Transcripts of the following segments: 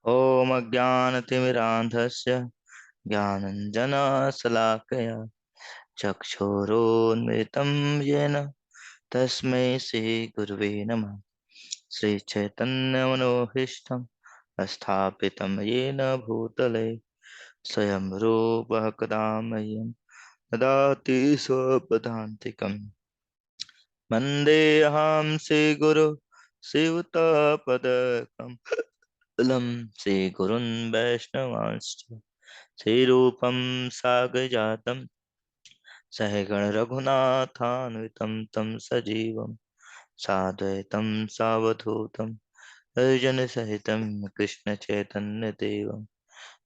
ॐ अज्ञानतिमिरान्धस्य ज्ञानञ्जनशलाकया चक्षुरुन्मिलितं येन तस्मै श्रीगुरवे नमः। श्रीचैतन्यमनोभीष्टं स्थापितं येन भूतले स्वयं रूपः कदा मह्यं ददाति स्वपदान्तिकम्। वन्देऽहं श्रीगुरो शिवतापदकं लं श्रीगुरुन् वैष्णवांश्च श्रीरूपं सागजातं सहगण रघुनाथान्वितं तं सजीवं साद्वैतं सावधूतं सहितं कृष्ण चैतन्य देवं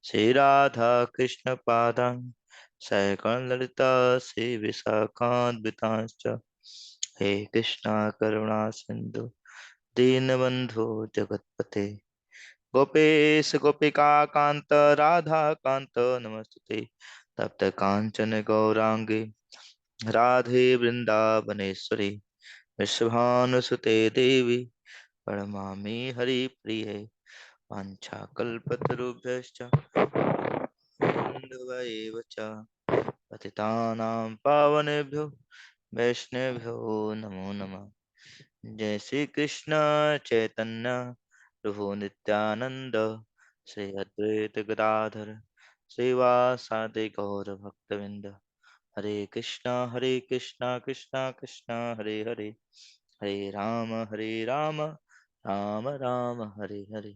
श्रीराधा कृष्ण पादान् सहगण ललिता श्री विशाखान्वितांश्च हे कृष्णा करुणा सिंधु दीनबंधु जगतपते गोपेश गोपिका कांत राधा कांत नमस्तुते तप्त कांचन गौरांगी राधे वृंदावनेश्वरी विश्वभानुसुते देवी प्रणमामि हरिप्रिये वाञ्छाकल्पतरुभ्यश्च कृपासिन्धुभ्येव च पतितानां पावनेभ्यो वैष्णवेभ्यो नमो नमः। जय श्री कृष्ण चैतन्य प्रभु नित्यानंद श्री अद्वैत गदाधर श्रीवासादि गौर भक्तविंद। हरे कृष्णा कृष्णा कृष्णा हरे हरे, हरे राम राम राम हरे हरे।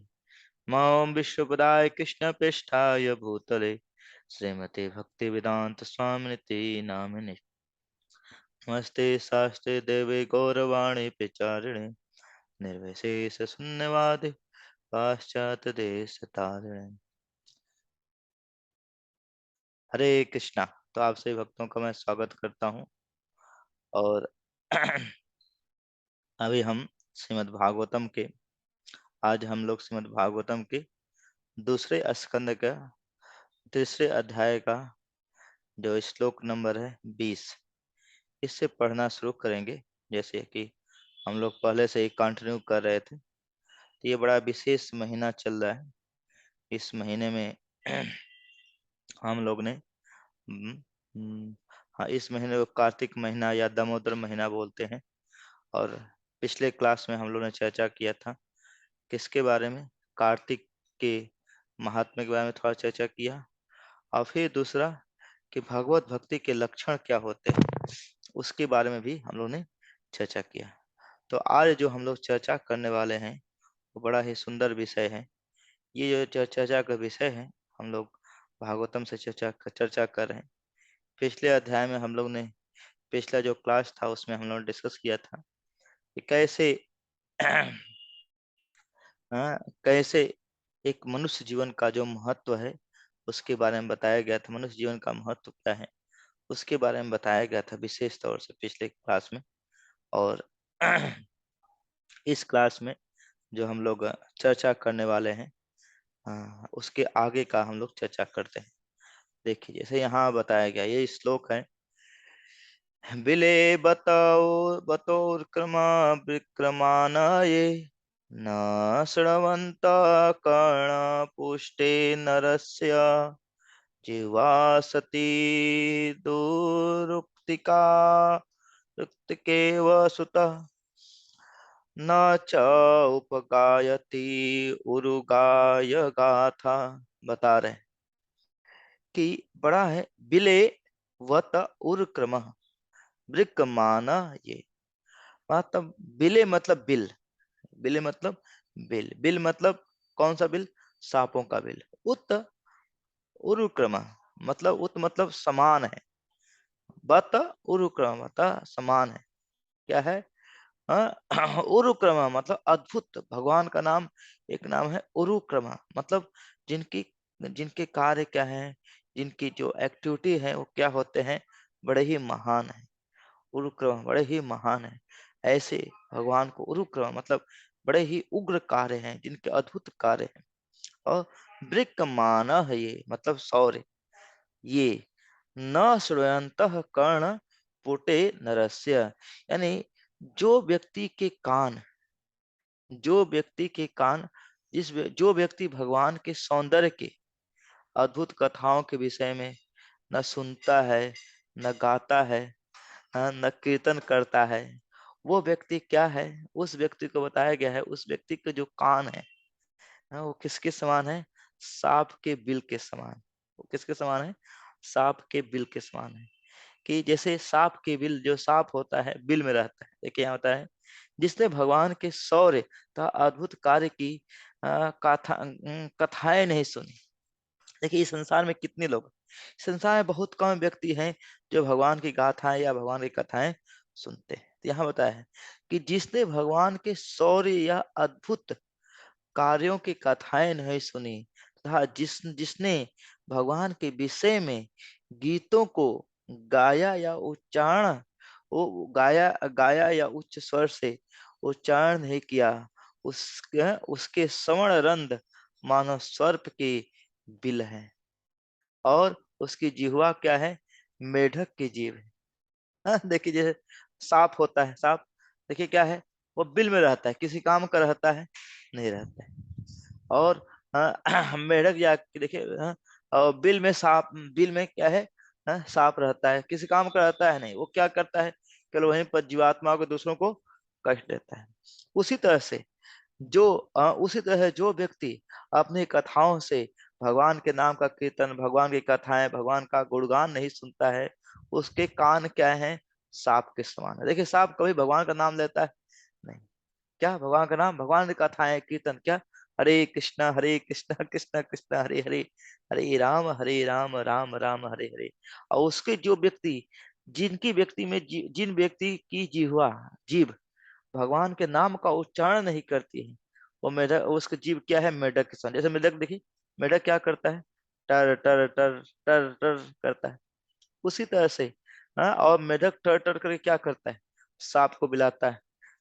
मां विश्वपदाय कृष्ण पृष्ठाय भूतले श्रीमते भक्ति वेदांत स्वामिनिति नामिने नमस्ते शास्त्रे देवे गौरवाणी प्रचारिणे निर्विशेष शून्यवादे पाश्चात्य देश तारिणे। हरे कृष्णा। तो आप सभी भक्तों का मैं स्वागत करता हूँ। और अभी हम श्रीमद् भागवतम के आज हम लोग श्रीमद् भागवतम के दूसरे स्कंद का तीसरे अध्याय का जो श्लोक नंबर है 20, इससे पढ़ना शुरू करेंगे। जैसे कि हम लोग पहले से ही कंटिन्यू कर रहे थे, तो ये बड़ा विशेष महीना चल रहा है। इस महीने में हम लोग ने हम्म, हम्म, हाँ, इस महीने को कार्तिक महीना या दामोदर महीना बोलते हैं। और पिछले क्लास में हम लोग ने चर्चा किया था किसके बारे में, कार्तिक के महात्म्य के बारे में थोड़ा चर्चा किया। और फिर दूसरा कि भगवत भक्ति के लक्षण क्या होते हैं, उसके बारे में भी हम लोग ने चर्चा किया। तो आज जो हम लोग चर्चा करने वाले हैं वो बड़ा ही सुंदर विषय है। ये जो चर्चा का विषय है, हम लोग भागवतम से चर्चा कर रहे हैं। पिछले अध्याय में हम लोग ने, पिछला जो क्लास था उसमें हम लोग ने डिस्कस किया था कि कैसे हाँ, कैसे एक मनुष्य जीवन का जो महत्व है उसके बारे में बताया गया था। मनुष्य जीवन का महत्व क्या है उसके बारे में बताया गया था विशेष तौर से पिछले क्लास में। और इस क्लास में जो हम लोग चर्चा करने वाले हैं, उसके आगे का हम लोग चर्चा करते हैं। देखिए जैसे यहाँ बताया गया, ये श्लोक है। बिले बताओ बतोर्क्रमा विक्रमानये न श्रवन्त कर्णपुष्टे नरस्य जीवा सती दुरुक्तिका रुक्तिकेव सुतः न च उपगायति उरुगाय गाथा। बता रहे हैं कि बड़ा है बिले वत उर्क्रम वृक्कमान ये मतलब बिले मतलब बिल, बिले मतलब बिल, बिल मतलब कौन सा बिल, सांपों का बिल। उत उरुक्रम मतलब उत मतलब समान है, बत उरुक्रम मतलब समान है। क्या है, उरुक्रमा मतलब अद्भुत। भगवान का नाम एक नाम है उरुक्रमा, मतलब जिनकी जिनके कार्य क्या है, जिनकी जो एक्टिविटी है वो क्या होते हैं, बड़े ही महान है। उरुक्रम बड़े ही महान है। ऐसे भगवान को उरुक्रम मतलब बड़े ही उग्र कार्य हैं, जिनके अद्भुत कार्य हैं। और वृक्कमान है ये मतलब सौर्य। ये न श्रूयंत कर्ण पुटे नरस्य, यानी जो व्यक्ति के कान, जो व्यक्ति के कान जो व्यक्ति भगवान के सौंदर्य के अद्भुत कथाओं के विषय में न सुनता है, न गाता है, हाँ, न कीर्तन करता है, वो व्यक्ति क्या है? उस व्यक्ति को बताया गया है, उस व्यक्ति के जो कान है, हाँ, वो किसके समान है? सांप के बिल के समान। वो किसके समान है? सांप के बिल के समान है। कि जैसे सांप के बिल, जो सांप होता है बिल में रहता है, देखिए यहाँ होता है, जिसने भगवान के शौर्य तथा अद्भुत कार्य की कथाएं नहीं सुनी। देखिए इस संसार में कितने लोग, इस संसार में बहुत कम व्यक्ति हैं जो भगवान की गाथाएं या भगवान की कथाएं सुनते हैं। तो यहाँ बताया है कि जिसने भगवान के शौर्य या अद्भुत कार्यों की कथाएं नहीं सुनी, तथा जिसने भगवान के विषय में गीतों को गाया या उच्चारण, वो गाया गाया या उच्च स्वर से उच्चारण नहीं किया, उसके श्रवण रंध्र मानो सर्प के बिल हैं, और उसकी जिह्वा क्या है? मेढक की जीभ है। हाँ, देखिए जैसे सांप होता है, सांप देखिए क्या है? वो बिल में रहता है, किसी काम का रहता है? नहीं रहता है। और मेढक या देखिए, और बिल में सांप, बिल में क्या है? सांप रहता है, किसी काम का रहता है? नहीं। वो क्या करता है? केवल वहीं पर जीवात्मा को, दूसरों को कष्ट देता है। उसी तरह से उसी तरह जो व्यक्ति अपनी कथाओं से भगवान के नाम का कीर्तन, भगवान की कथाएं, भगवान का गुणगान नहीं सुनता है, उसके कान क्या है? सांप के समान है। देखिए सांप कभी भगवान का नाम लेता है? नहीं। क्या भगवान का नाम, भगवान की कथाएं, कीर्तन, क्या? हरे कृष्णा कृष्णा कृष्णा हरे हरे, हरे राम राम राम हरे हरे। और उसके जो व्यक्ति, जिनकी व्यक्ति में जिन व्यक्ति की जीभ भगवान के नाम का उच्चारण नहीं करती है, वो मेढक, उसकी जीभ क्या है? मेढक के समान। जैसे मेढक देखिए, मेढक क्या करता है? टर टर टर टर टर करता है। उसी तरह से हाँ, और मेढक टर टर करके क्या करता है? सांप को बिलाता है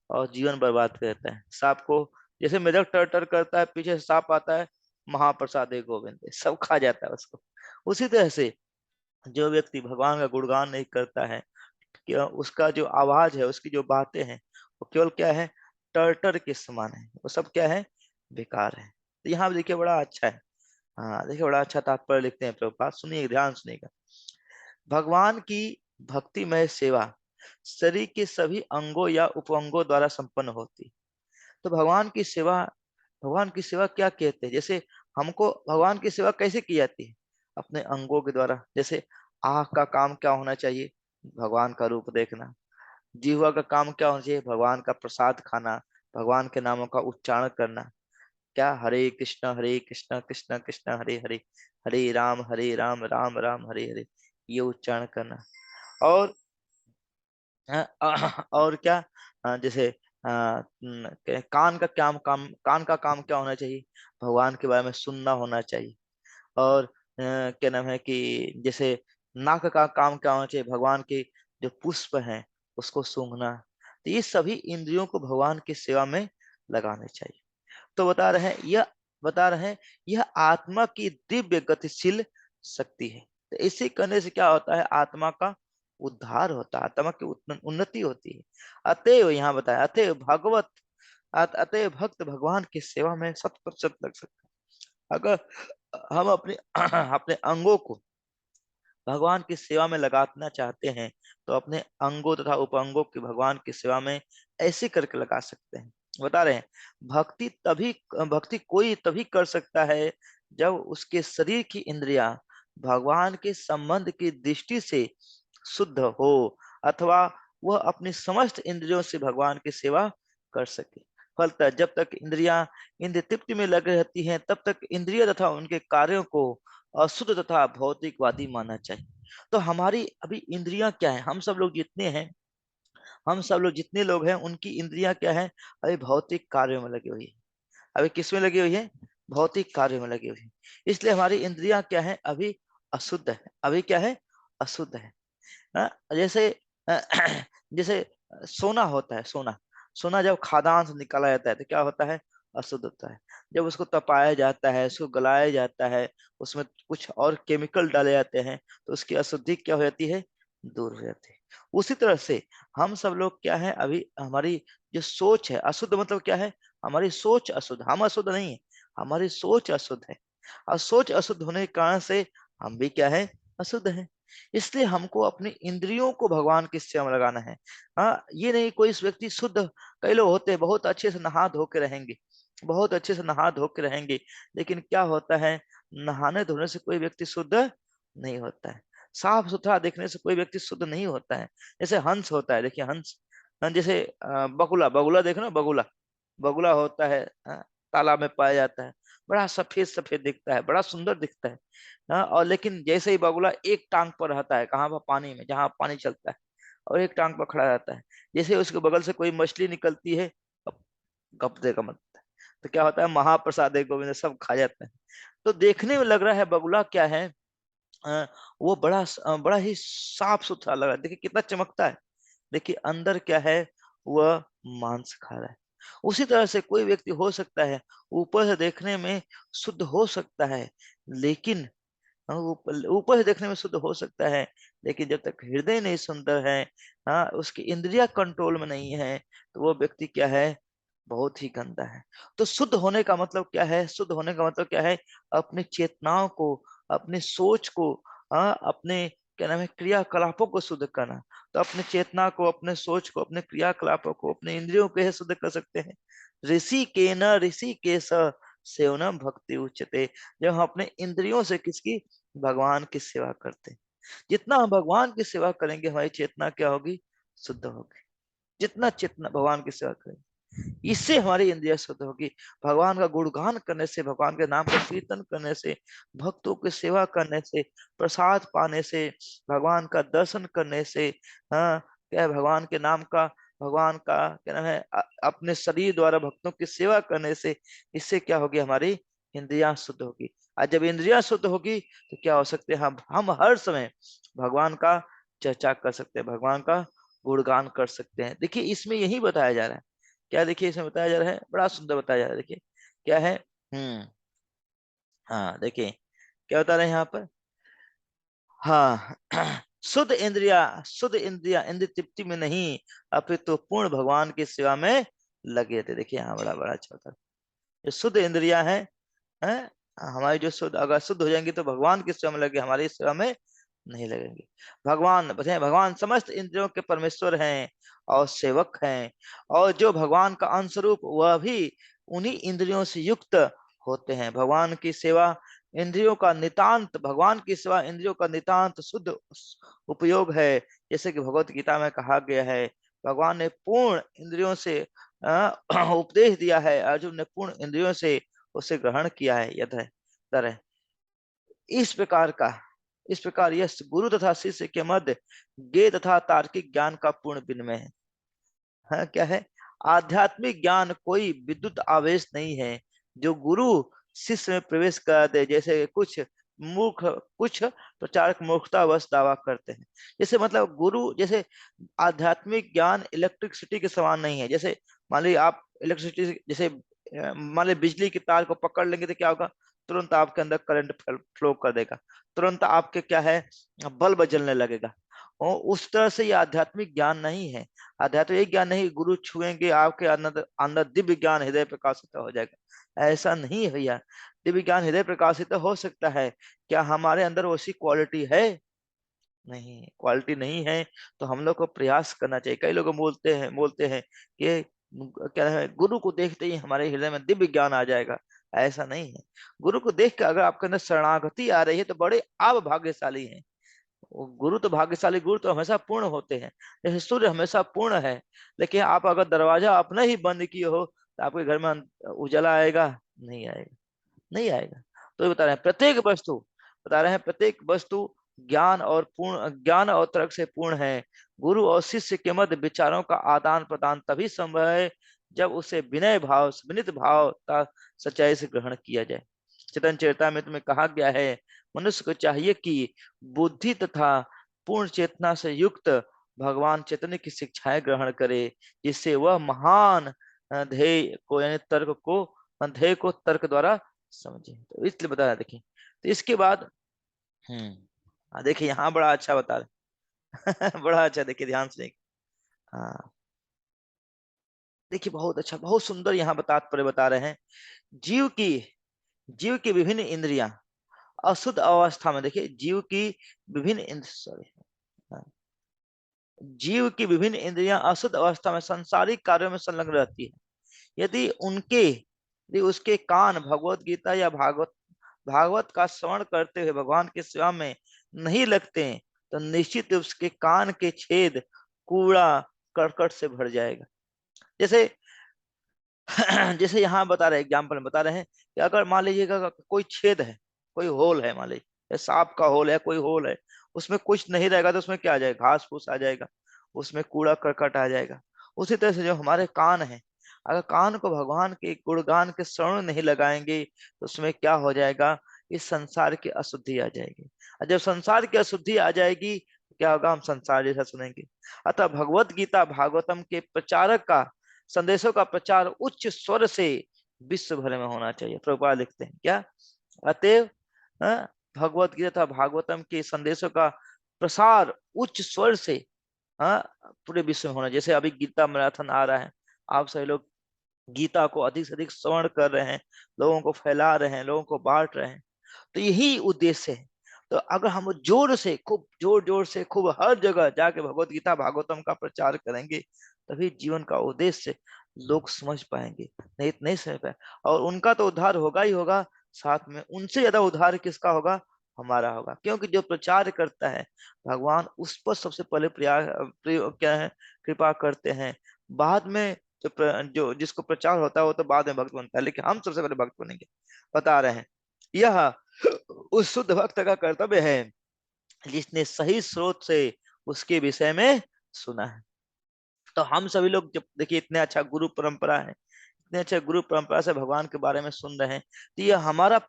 और जीवन बर्बाद कर देता है सांप को। जैसे मेढक टर टर करता है, पीछे से सांप आता है, महाप्रसाद गोविंद, सब खा जाता है उसको। उसी तरह से जो व्यक्ति भगवान का गुणगान नहीं करता है, कि उसका जो आवाज है, उसकी जो बातें हैं, वो केवल क्या है? टर्टर के समान है। वो सब क्या है? बेकार है। तो यहाँ पे देखिए बड़ा अच्छा है। हाँ देखिए बड़ा अच्छा तात्पर्य लिखते हैं प्रभुपाद, सुनिए, ध्यान सुनिएगा। भगवान की भक्तिमय सेवा शरीर के सभी अंगों या उपअंगों द्वारा संपन्न होती। तो भगवान की सेवा क्या कहते हैं? जैसे हमको भगवान की सेवा कैसे की जाती है? अपने अंगों के द्वारा। जैसे आँख का काम क्या होना चाहिए? भगवान का रूप देखना। जिह्वा का काम क्या होना चाहिए? भगवान का प्रसाद खाना, भगवान के नामों का उच्चारण करना। क्या? हरे कृष्णा कृष्णा कृष्णा हरे हरे, हरे राम राम राम हरे हरे, ये उच्चारण करना। और और क्या? जैसे कान का काम क्या होना चाहिए? भगवान के बारे में सुनना होना चाहिए। और क्या नाम है कि जैसे नाक का काम क्या होना चाहिए? भगवान के जो पुष्प हैं उसको सूंघना। तो ये सभी इंद्रियों को भगवान की सेवा में लगाने चाहिए। तो बता रहे हैं यह आत्मा की दिव्य गतिशील शक्ति है। तो इसे करने से क्या होता है? आत्मा का उद्धार होता है, आत्मा की उन्नति होती है। अतएव यहाँ बताया, अतएव भक्त भगवान की सेवा में 100% लग सकते हैं। अगर हम अपने अपने अंगों को भगवान की सेवा में लगाना चाहते हैं, तो अपने अंगों तथा उपांगों की भगवान की सेवा में ऐसे करके लगा सकते हैं। बता रहे हैं, भक्ति कोई तभी कर सकता है जब उसके शरीर की इंद्रियां भगवान के संबंध की दृष्टि से शुद्ध हो, अथवा वह अपनी समस्त इंद्रियों से भगवान की सेवा कर सके। फलतः जब तक इंद्रियां इंद्रिय तृप्ति में लगी रहती हैं, तब तक इंद्रिय तथा उनके कार्यों को अशुद्ध तथा भौतिकवादी माना चाहिए। तो हमारी अभी इंद्रियां क्या है? हम सब लोग जितने लोग हैं, उनकी इंद्रियां क्या है? अभी भौतिक कार्यों में लगी हुई है। अभी किस में लगी हुई है? भौतिक कार्यों में लगी हुई है। इसलिए हमारी इंद्रियां क्या है? अभी अशुद्ध है। अभी क्या है? अशुद्ध है। जैसे जैसे सोना होता है, सोना सोना जब खादान से निकाला जाता है तो क्या होता है? अशुद्ध होता है। जब उसको तपाया जाता है, उसको गलाया जाता है, उसमें कुछ और केमिकल डाले जाते हैं, तो उसकी अशुद्धि क्या हो जाती है? दूर हो जाती है। उसी तरह से हम सब लोग क्या है? अभी हमारी जो सोच है अशुद्ध, मतलब क्या है? हमारी सोच अशुद्ध, हम अशुद्ध नहीं है। हमारी सोच अशुद्ध है, और सोच अशुद्ध होने के कारण से हम भी क्या है, अशुद्ध हैं। इसलिए हमको अपनी इंद्रियों को भगवान की सेवा में लगाना है। हाँ, ये नहीं कोई इस व्यक्ति शुद्ध, कई लोग होते हैं बहुत अच्छे से नहा धो के रहेंगे, बहुत अच्छे से नहा धो के रहेंगे, लेकिन क्या होता है, नहाने धोने से कोई व्यक्ति शुद्ध नहीं होता है। साफ सुथरा देखने से कोई व्यक्ति शुद्ध नहीं होता है। जैसे हंस होता है, देखिए हंस, जैसे बगुला, बगुला देखो ना, बगुला, बगुला होता है, तालाब में पाया जाता है, बड़ा सफेद सफेद दिखता है, बड़ा सुंदर दिखता है। और लेकिन जैसे ही बगुला एक टांग पर रहता है, कहाँ पर, पानी में, जहाँ पानी चलता है, और एक टांग पर खड़ा रहता है, जैसे ही उसके बगल से कोई मछली निकलती है, गपते का मत, तो क्या होता है, महाप्रसाद गोविंद, सब खा जाते हैं। तो देखने में लग रहा है बगुला क्या है, अ, वो बड़ा ही साफ सुथरा लग रहा है, देखिए कितना चमकता है, देखिए अंदर क्या है, वह मांस खा रहा है। उसी तरह से कोई व्यक्ति हो सकता है, ऊपर से देखने में शुद्ध हो सकता है, लेकिन ऊपर ऊपर से देखने में शुद्ध हो सकता है, लेकिन जब तक हृदय नहीं सुंदर है, हाँ, उसकी इंद्रिया कंट्रोल में नहीं है, तो वो व्यक्ति क्या है, बहुत ही गंदा है। तो शुद्ध होने का मतलब क्या है, शुद्ध होने का मतलब क्या है, अपनी चेतनाओं को, अपनी सोच को, हाँ, अपने क्या नाम है, क्रियाकलापों को शुद्ध करना। तो अपने चेतना को, अपने सोच को, अपने क्रियाकलापों को, अपने इंद्रियों को यह शुद्ध कर सकते हैं। ऋषि के न ऋषि के स सेवनम भक्ति उच्यते। जब हम अपने इंद्रियों से किसकी, भगवान की सेवा करते हैं, जितना हम भगवान की सेवा करेंगे, हमारी चेतना क्या होगी, शुद्ध होगी। जितना चेतना भगवान की सेवा करेंगे, इससे हमारी इंद्रिया शुद्ध होगी। भगवान का गुणगान करने से, भगवान के नाम का कीर्तन करने से, भक्तों की सेवा करने से, प्रसाद पाने से, भगवान का दर्शन करने से, हाँ, क्या है, भगवान के नाम का, भगवान का क्या नाम है, अपने शरीर द्वारा भक्तों की सेवा करने से, इससे क्या होगी, हमारी इंद्रियां शुद्ध होगी। और जब इंद्रियां शुद्ध होगी, तो क्या हो सकते हैं, हम हर समय भगवान का चर्चा कर सकते हैं, भगवान का गुणगान कर सकते हैं। देखिए इसमें यही बताया जा रहा है, क्या, देखिए इसमें बताया जा रहा है, बड़ा सुंदर बताया जा रहा है, देखिए क्या है। हम्म। हाँ, देखिए क्या बता रहे हैं यहाँ पर। हाँ शुद्ध इंद्रिया इंद्र तृप्ति में नहीं, अपितु तो पूर्ण भगवान की सेवा में लगे थे। देखिए यहाँ बड़ा बड़ा अच्छा होता है, जो शुद्ध इंद्रिया है, हमारी जो शुद्ध, अगर शुद्ध हो जाएंगी तो भगवान की सेवा में लगे, हमारी सेवा में नहीं लगेंगे। भगवान बताए, भगवान समस्त इंद्रियों के परमेश्वर हैं और सेवक हैं, और जो भगवान का अंश रूप, वह भी उन्हीं इंद्रियों से युक्त होते हैं। भगवान की सेवा इंद्रियों का नितांत, भगवान की सेवा इंद्रियों का नितांत शुद्ध उपयोग है। जैसे कि भगवत गीता में कहा गया है, भगवान ने पूर्ण इंद्रियों से उपदेश दिया है, अर्जुन ने पूर्ण इंद्रियों से उसे ग्रहण किया है। यह तरह इस प्रकार का, इस प्रकार यह गुरु तथा शिष्य के मध्य ज्ञेय तथा तार्किक ज्ञान का पूर्ण विनिमय है। हाँ, क्या है, आध्यात्मिक ज्ञान कोई विद्युत आवेश नहीं है जो गुरु शिष्य में प्रवेश करा दे, जैसे मूर्ख कुछ प्रचारक मूर्खतावश दावा करते हैं। जैसे मतलब गुरु, जैसे आध्यात्मिक ज्ञान इलेक्ट्रिसिटी के समान नहीं है। जैसे मान लीजिए आप इलेक्ट्रिसिटी, जैसे मान लीजिए बिजली की तार को पकड़ लेंगे तो क्या होगा, तुरंत आपके अंदर करंट फ्लो कर देगा, तुरंत आपके क्या है, बल्ब जलने लगेगा। और उस तरह से ये आध्यात्मिक ज्ञान नहीं है। आध्यात्मिक ज्ञान नहीं, गुरु छुएंगे आपके अंदर, अंदर दिव्य ज्ञान हृदय प्रकाशित हो जाएगा, ऐसा नहीं है भैया। दिव्य ज्ञान हृदय प्रकाशित हो सकता है, क्या हमारे अंदर वैसी क्वालिटी है, नहीं, क्वालिटी नहीं है। तो हम लोग को प्रयास करना चाहिए। कई लोग बोलते हैं कि क्या है, गुरु को देखते ही हमारे हृदय में दिव्य ज्ञान आ जाएगा, ऐसा नहीं है। गुरु को देख कर अगर आपके अंदर शरणागति आ रही है, तो बड़े आप भाग्यशाली हैं। वो गुरु तो भाग्यशाली, गुरु तो हमेशा पूर्ण होते हैं, जैसे सूर्य हमेशा पूर्ण है। लेकिन आप अगर दरवाजा अपने ही बंद किए हो, तो आपके घर में उजाला आएगा, नहीं आएगा, नहीं आएगा। तो ये बता रहे हैं प्रत्येक वस्तु ज्ञान और तर्क से पूर्ण है। गुरु और शिष्य के मध्य विचारों का आदान प्रदान तभी संभव है जब उसे विनित भाव का सच्चाई से ग्रहण किया जाए। चेतन चेतामृत में कहा गया है, मनुष्य को चाहिए कि बुद्धि तथा पूर्ण चेतना से युक्त भगवान चैतन्य की शिक्षाएं ग्रहण करे, जिससे वह महान ध्येय को, यानी ध्येय को तर्क द्वारा समझे। तो इसलिए बता रहा, देखिए तो इसके बाद, देखिए यहाँ बड़ा अच्छा बता रहे बड़ा अच्छा, देखिए ध्यान से हाँ, देखिए बहुत अच्छा, बहुत सुंदर यहाँ बता रहे हैं। जीव की जीव की विभिन्न इंद्रियां अशुद्ध अवस्था में, देखिए जीव की विभिन्न सॉरी, जीव की विभिन्न इंद्रियां अशुद्ध अवस्था में संसारिक कार्यों में संलग्न रहती है। यदि उसके कान भगवत गीता या भागवत भागवत का श्रवण करते हुए भगवान की सेवा में नहीं लगते हैं, तो निश्चित रूप से उसके कान के छेद कूड़ा करकट से भर जाएगा। जैसे जैसे यहाँ बता रहे एग्जाम्पल में बता रहे हैं कि अगर मान लीजिएगा कोई छेद है, कोई होल है, मान लीजिए सांप का होल है, कोई होल है, उसमें कुछ नहीं रहेगा तो उसमें क्या आ जाएगा, घास फूस आ जाएगा, उसमें कूड़ा करकट आ जाएगा। उसी तरह से जो हमारे कान है, अगर कान को भगवान के गुणगान के श्रवण नहीं लगाएंगे तो उसमें क्या हो जाएगा, इस संसार की अशुद्धि आ जाएगी। और जब संसार की अशुद्धि आ जाएगी तो क्या होगा, हम संसार जैसा सुनेंगे। अतः भगवत गीता भागवतम के प्रचारक का संदेशों का प्रचार उच्च स्वर से विश्व भर में होना चाहिए। प्रभुपाद लिखते हैं क्या, अतएव भगवत गीता भागवतम के संदेशों का प्रसार उच्च स्वर से पूरे विश्व में होना। जैसे अभी गीता मैराथन आ रहा है, आप सभी लोग गीता को अधिक से अधिक श्रवण कर रहे हैं, लोगों को फैला रहे हैं, लोगों को बांट रहे हैं, तो यही उद्देश्य है। तो अगर हम जोर से खूब जोर जोर से खूब हर जगह जाके भगवत गीता भागवतम का प्रचार करेंगे, तभी जीवन का उद्देश्य लोग समझ पाएंगे, नहीं तो नहीं समझ पाए। और उनका तो उद्धार होगा ही होगा, साथ में उनसे ज्यादा उद्धार किसका होगा, हमारा होगा। क्योंकि जो प्रचार करता है भगवान उस पर सबसे पहले क्या है, कृपा करते हैं। बाद में जो जिसको प्रचार होता है वो तो बाद में भक्त बनता है, लेकिन हम सबसे पहले भक्त बनेंगे। बता रहे हैं यह उस शुद्ध भक्त का कर्तव्य है जिसने सही स्रोत से उसके विषय में सुना है। तो हम सभी लोग जब देखिए इतने अच्छा गुरु परंपरा है, इतने अच्छे गुरु परंपरा से भगवान के बारे में सुन रहे हैं, तो ये हमारा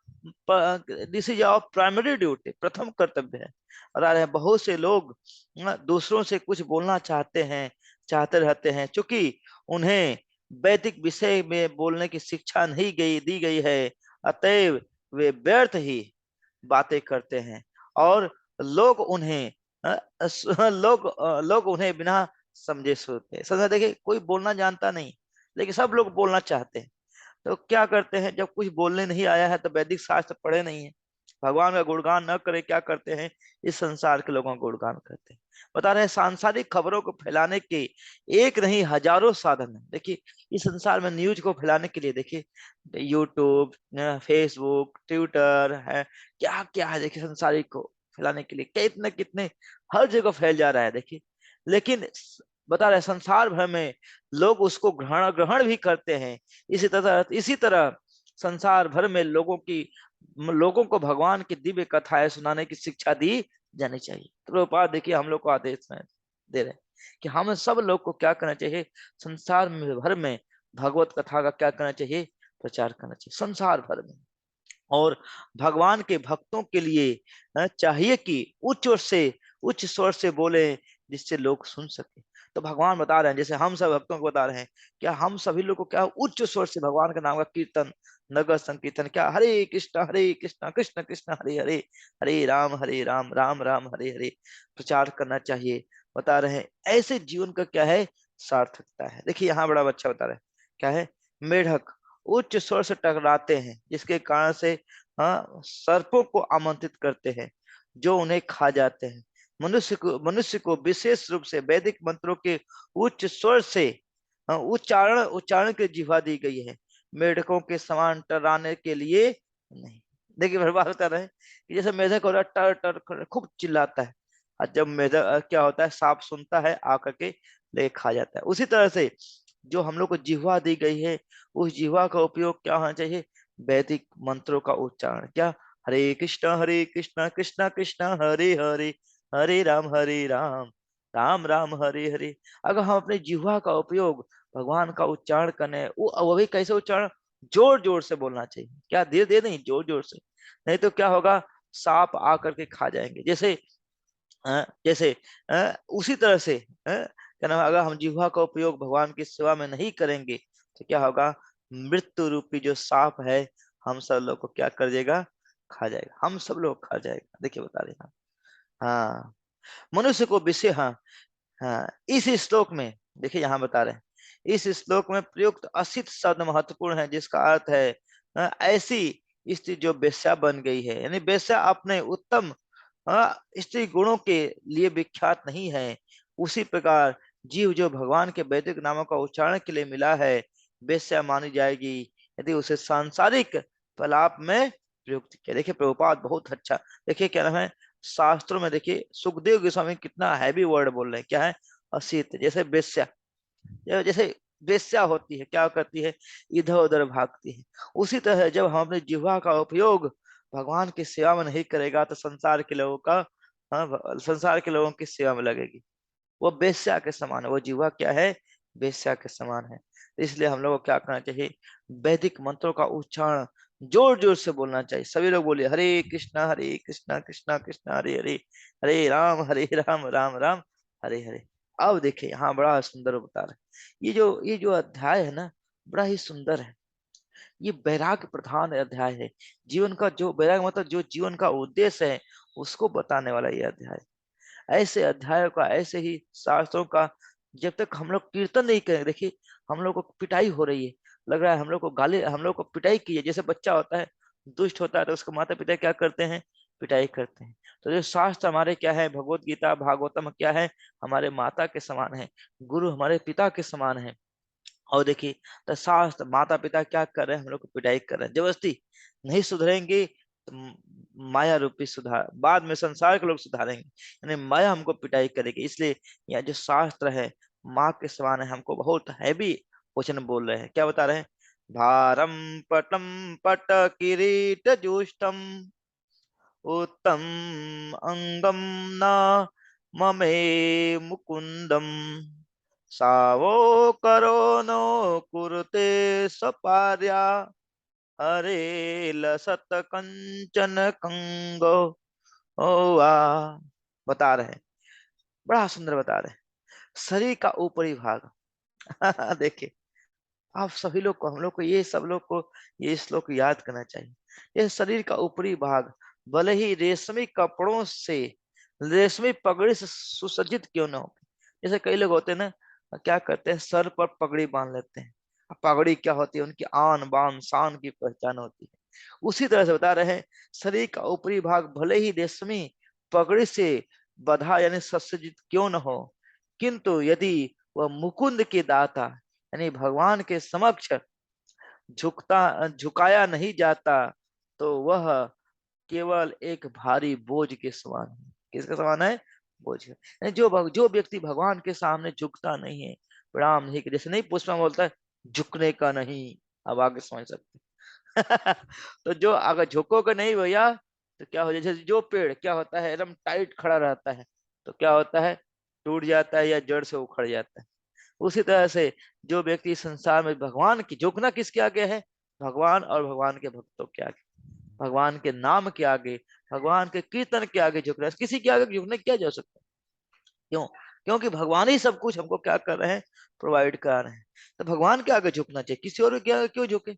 this is our primary duty, प्रथम कर्तव्य है। और आ रहे हैं बहुत से लोग दूसरों से कुछ बोलना चाहते हैं, चाहते रहते हैं, क्योंकि उन्हें वैदिक विषय में बोलने की शिक्षा नहीं दी गई है, अतएव वे व्यर्थ ही बातें करते हैं। और लोग उन्हें लोग उन्हें बिना समझे सुनते हैं। समझा, देखिए कोई बोलना जानता नहीं, लेकिन सब लोग बोलना चाहते हैं। तो क्या करते हैं, जब कुछ बोलने नहीं आया है तो वैदिक शास्त्र पढ़े नहीं है, भगवान का गुणगान न करे, क्या करते हैं, इस संसार के लोगों का गुणगान करते हैं। बता रहे हैं सांसारिक खबरों को फैलाने के एक नहीं हजारों साधन है। देखिए इस संसार में न्यूज को फैलाने के लिए देखिए यूट्यूब, फेसबुक, ट्विटर है, क्या क्या है, देखिए संसारिक को फैलाने के लिए कितने कितने हर जगह फैल जा रहा है। देखिए लेकिन बता रहे संसार भर में लोग उसको ग्रहण ग्रहण भी करते हैं। इसी तरह संसार भर में लोगों को भगवान की दिव्य कथाएं सुनाने की शिक्षा दी जानी चाहिए। तो प्रभुपाद देखिए हम लोग को आदेश दे रहे हैं कि हम सब लोग को क्या करना चाहिए, संसार में भर में भगवत कथा का क्या करना चाहिए, प्रचार करना चाहिए संसार भर में। और भगवान के भक्तों के लिए चाहिए कि उच्च स्वर से बोले, जिससे लोग सुन सके। तो भगवान बता रहे हैं, जैसे हम सब भक्तों को बता रहे हैं, क्या हम सभी लोग को क्या उच्च स्वर से भगवान के नाम का कीर्तन, नगर संकीर्तन, क्या हरे कृष्ण कृष्ण कृष्ण हरे हरे, हरे राम राम राम हरे हरे प्रचार करना चाहिए। बता रहे हैं ऐसे जीवन का क्या है, सार्थकता है। देखिए यहाँ बड़ा अच्छा बता रहे हैं, क्या है, मेढक उच्च स्वर से टकराते हैं, जिसके कारण से सर्पों को आमंत्रित करते हैं जो उन्हें खा जाते हैं। मनुष्य को विशेष रूप से वैदिक मंत्रों के उच्च स्वर से उच्चारण उच्चारण की जिह्वा दी गई है, मेढकों के समान टराने के लिए नहीं। देखिए बर्बाद होता रहे कि जैसे मेढक हो रहा टर टर खूब चिल्लाता है, और जब मेढक क्या होता है, सांप सुनता है आकर के ले खा जाता है। उसी तरह से जो हम लोग को जिह्वा दी गई है, उस जिह्वा का उपयोग क्या होना चाहिए, वैदिक मंत्रों का उच्चारण। क्या, हरे कृष्ण कृष्ण कृष्ण हरे हरे, हरे राम राम राम हरे हरे। अगर हम अपने जिह्वा का उपयोग भगवान का उच्चारण करने, वो भी कैसे उच्चारण, जोर जोर से बोलना चाहिए, क्या धीरे धीरे नहीं, जोर जोर से। नहीं तो क्या होगा, सांप आकर के खा जाएंगे। जैसे उसी तरह से क्या नाम है, अगर हम जिह्वा का उपयोग भगवान की सेवा में नहीं करेंगे तो क्या होगा, मृत्यु रूपी जो सांप है हम सब लोग को क्या कर देगा, खा जाएगा, हम सब लोग खा जाएगा। देखिए बता रहे हैं। हाँ, मनुष्य को विषय, हाँ हाँ, इस श्लोक में देखिए यहाँ बता रहे हैं, इस श्लोक में प्रयुक्त असित शब्द महत्वपूर्ण है, जिसका अर्थ है ऐसी स्त्री जो वेश्या बन गई है, यानी वेश्या अपने उत्तम स्त्री गुणों के लिए विख्यात नहीं है, उसी प्रकार जीव जो भगवान के वैदिक नामों का उच्चारण के लिए मिला है, वेश्या मानी जाएगी यदि उसे सांसारिक फलाप में प्रयुक्त किया। देखिए प्रभुपाद बहुत अच्छा, देखिए क्या नाम है, शास्त्रों में देखिए सुखदेव गोस्वामी कितना हैवी वर्ड बोल रहे हैं, क्या है, असित, जैसे वेश्या, जैसे वेश्या होती है क्या करती है, इधर उधर भागती है, उसी तरह जब हम अपने जिह्वा का उपयोग भगवान की सेवा में नहीं करेगा तो संसार के लोगों का, संसार के लोगों की सेवा में लगेगी, वो वेश्या के समान है, वो जिह्वा क्या है, वेश्या के समान है। तो इसलिए हम लोग को क्या करना चाहिए, वैदिक मंत्रों का उच्चारण जोर जोर से बोलना चाहिए। सभी लोग बोलिए हरे कृष्णा कृष्णा कृष्णा हरे हरे, हरे राम राम राम हरे हरे। अब देखिए यहाँ बड़ा सुंदर बता रहे हैं, ये जो अध्याय है ना, बड़ा ही सुंदर है। ये वैराग्य प्रधान अध्याय है, जीवन का जो वैराग्य मतलब जो जीवन का उद्देश्य है उसको बताने वाला ये अध्याय। ऐसे अध्यायों का, ऐसे ही शास्त्रों का जब तक हम लोग कीर्तन नहीं करेंगे, देखिए हम लोग को पिटाई हो रही है, लग रहा है हम लोग को गाली, हम लोग को पिटाई की है, जैसे बच्चा होता है दुष्ट होता है तो उसको माता पिता क्या करते हैं, पिटाई करते हैं। तो जो शास्त्र हमारे क्या है, भगवत गीता भागवतम क्या है, हमारे माता के समान है, गुरु हमारे पिता के समान है। और देखिए तो शास्त्र माता पिता क्या कर रहे हैं, हम लोग को पिटाई कर रहे हैं जबरदस्ती, नहीं सुधरेंगे तो माया रूपी सुधार, बाद में संसार के लोग सुधारेंगे, यानी माया हमको पिटाई करेगी। इसलिए यह जो शास्त्र है माँ के समान है, हमको बहुत हैवी वचन बोल रहे हैं, क्या बता रहे हैं, भारम पटम पट किरीट जुष्टम उत्तम अंगम न ममे मुकुंदम सावो करो नो कुरुते सपार्या हरे लसत कंचन कंगो ओ वाह। बता रहे हैं, बड़ा सुंदर बता रहे हैं, शरीर का ऊपरी भाग देखिए, आप सभी लोग को, हम लोग को, ये सब लोग को ये श्लोक याद करना चाहिए। ये शरीर का ऊपरी भाग भले ही रेशमी कपड़ों से, रेशमी पगड़ी से सुसज्जित क्यों ना हो, जैसे कई लोग होते हैं ना, क्या करते हैं, सर पर पगड़ी बांध लेते हैं। अब पगड़ी क्या होती है, उनकी आन बान शान की पहचान होती है। उसी तरह से बता रहे हैं, शरीर का ऊपरी भाग भले ही रेशमी पगड़ी से बधा यानी सुसज्जित क्यों न हो, किंतु यदि वह मुकुंद के दाता यानी भगवान के समक्ष झुकाया नहीं जाता तो वह केवल एक भारी बोझ के समान है। किसके समान है, बोझ के। यानी जो व्यक्ति भगवान के सामने झुकता नहीं है, प्रणाम नहीं करे, जैसे नहीं पुष्पा बोलता है झुकने का नहीं, अब आगे समझ सकते हैं। तो जो अगर झुकोगे नहीं भैया तो क्या हो जाए, जैसे जो पेड़ क्या होता है एकदम टाइट खड़ा रहता है तो क्या होता है, टूट जाता है या जड़ से उखड़ जाता है। उसी तरह से जो व्यक्ति इस संसार में भगवान की, झुकना किसके आगे है, भगवान और भगवान के भक्तों के आगे, भगवान के नाम के आगे, भगवान के कीर्तन के आगे झुक रहा है, किसी के आगे झुकने क्या जा सकता है, क्यों, क्योंकि भगवान ही सब कुछ हमको क्या कर रहे हैं, प्रोवाइड करा रहे हैं। तो भगवान के आगे झुकना चाहिए, किसी और के आगे क्यों झुके,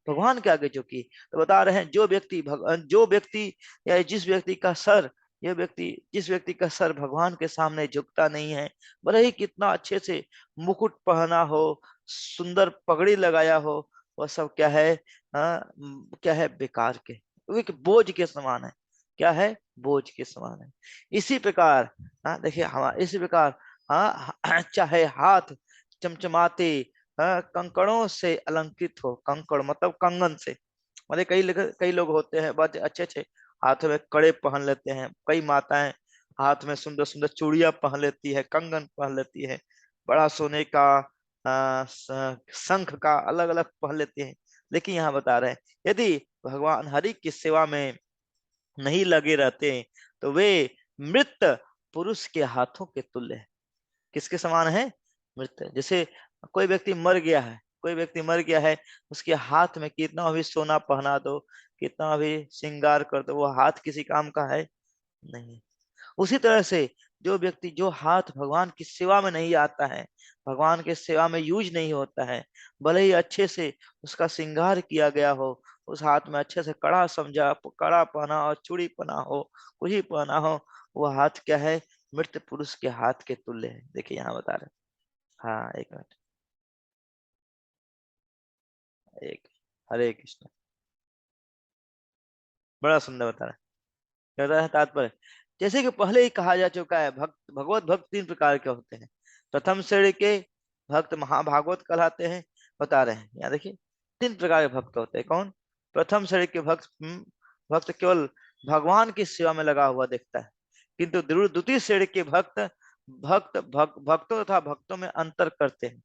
भगवान के आगे झुकी। तो बता रहे हैं जो व्यक्ति जो व्यक्ति या जिस व्यक्ति का सर, यह व्यक्ति जिस व्यक्ति का सर भगवान के सामने झुकता नहीं है, भले ही कितना अच्छे से मुकुट पहना हो, सुंदर पगड़ी लगाया हो, वह सब क्या है, क्या है, बेकार के, वो एक बोझ के समान है, क्या है, बोझ के समान है। इसी प्रकार देखिए हमारा इसी प्रकार, चाहे हाथ चमचमाते कंकड़ों से अलंकृत हो, कंकड़ मतलब कंगन से, मतलब कई लोग होते हैं बहुत अच्छे अच्छे हाथों में कड़े पहन लेते हैं, कई माताएं हाथ में सुंदर सुंदर चूड़ियां पहन लेती है, कंगन पहन लेती है, बड़ा सोने का शंख का अलग अलग पहन लेती है। लेकिन यहाँ बता रहे हैं यदि भगवान हरि की सेवा में नहीं लगे रहते तो वे मृत पुरुष के हाथों के तुल्य है। किसके समान है, मृत। जैसे कोई व्यक्ति मर गया है, कोई व्यक्ति मर गया है, उसके हाथ में कितना भी सोना पहना दो, कितना भी श्रृंगार कर दो, वो हाथ किसी काम का है नहीं। उसी तरह से जो व्यक्ति, जो हाथ भगवान की सेवा में नहीं आता है, भगवान के सेवा में यूज नहीं होता है, भले ही अच्छे से उसका श्रृंगार किया गया हो, उस हाथ में अच्छे से कड़ा समझा, कड़ा पहना और चूड़ी पहना हो, कुछ ही पहना हो, वो हाथ क्या है, मृत पुरुष के हाथ के तुल्य है। देखिए यहाँ बता रहे हैं। हाँ एक मिनट, एक, हरे कृष्ण। बड़ा सुंदर बता रहा है। क्या बता रहा है तात्पर्य? जैसे कि पहले ही कहा जा चुका है, भगवत भक्त तीन प्रकार के होते हैं। प्रथम श्रेणी के भक्त महाभागवत कहलाते हैं। बता रहे हैं यहाँ देखिए, तीन प्रकार के भक्त होते हैं। कौन? प्रथम श्रेणी के भक्त, भक्त केवल भगवान की सेवा में लगा हुआ दिखता है, किंतु द्वितीय श्रेणी के भक्त भक्तों तथा भक्तों में अंतर करते हैं।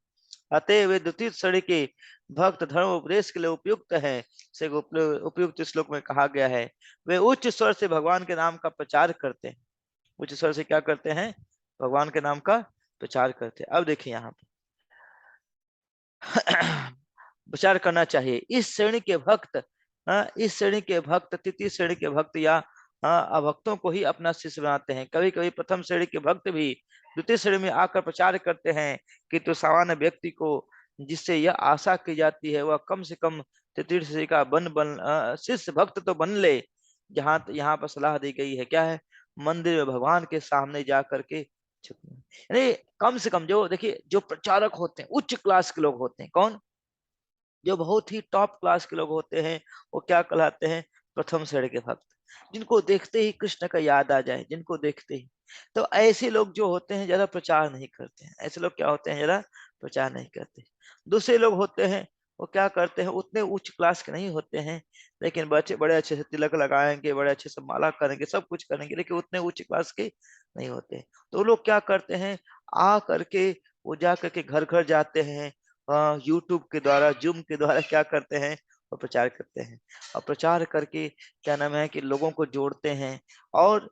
अतः वे द्वितीय श्रेणी के भक्त धर्म उपदेश के लिए उपयुक्त है, से उपयुक्त श्लोक में कहा गया है। वे उच्च स्वर से भगवान के नाम का प्रचार करते हैं। उच्च स्वर से क्या करते हैं? भगवान के नाम का प्रचार करते हैं। अब देखिए यहाँ पे विचार करना चाहिए। इस श्रेणी के भक्त, इस श्रेणी के भक्त तृतीय श्रेणी के भक्त या अभक्तों को ही अपना शिष्य बनाते हैं। कभी कभी प्रथम श्रेणी के भक्त भी द्वितीय श्रेणी में आकर प्रचार करते हैं कि तो सामान्य व्यक्ति को जिससे यह आशा की जाती है वह कम से कम तृतीय श्रेणी का शिष्य भक्त तो बन ले। जहाँ यहाँ पर सलाह दी गई है क्या है? मंदिर में भगवान के सामने जा करके झुकना। यानी कम से कम जो देखिए, जो प्रचारक होते हैं उच्च क्लास के लोग होते हैं। कौन? जो बहुत ही टॉप क्लास के लोग होते हैं, वो क्या कहलाते हैं? प्रथम श्रेणी के भक्त। जिनको देखते ही कृष्ण का याद आ जाए, जिनको देखते ही। तो ऐसे लोग जो होते हैं ज्यादा प्रचार नहीं करते हैं। ऐसे लोग क्या होते हैं? ज्यादा प्रचार नहीं करते। दूसरे लोग होते हैं, वो क्या करते हैं? उतने उच्च क्लास के नहीं होते हैं, लेकिन बच्चे बड़े अच्छे से तिलक लगाएंगे, बड़े अच्छे से माला करेंगे, सब कुछ करेंगे, लेकिन उतने उच्च क्लास के नहीं होते। तो वो लोग क्या करते हैं? आ करके वो जा करके घर घर जाते हैं, यूट्यूब के द्वारा, जूम के द्वारा क्या करते हैं? और प्रचार करते हैं। और प्रचार करके क्या नाम है कि लोगों को जोड़ते हैं। और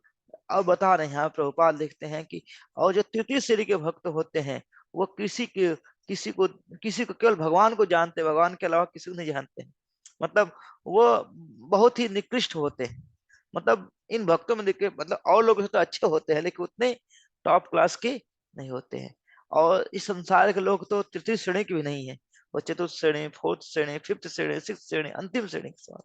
अब बता रहे हैं यहाँ प्रभुपाद लिखते हैं कि और जो तृतीय श्रेणी के भक्त होते हैं, वो किसी को केवल भगवान को जानते हैं, भगवान के अलावा किसी को नहीं जानते हैं। मतलब वो बहुत ही निकृष्ट होते हैं। मतलब इन भक्तों में देखिए, मतलब और लोग तो अच्छे होते हैं, लेकिन उतने टॉप क्लास के नहीं होते हैं। और इस संसार के लोग तो तृतीय श्रेणी के भी नहीं है, वो चतुर्थ श्रेणी, फोर्थ श्रेणी, फिफ्थ श्रेणी, सिक्स श्रेणी, अंतिम श्रेणी के समान।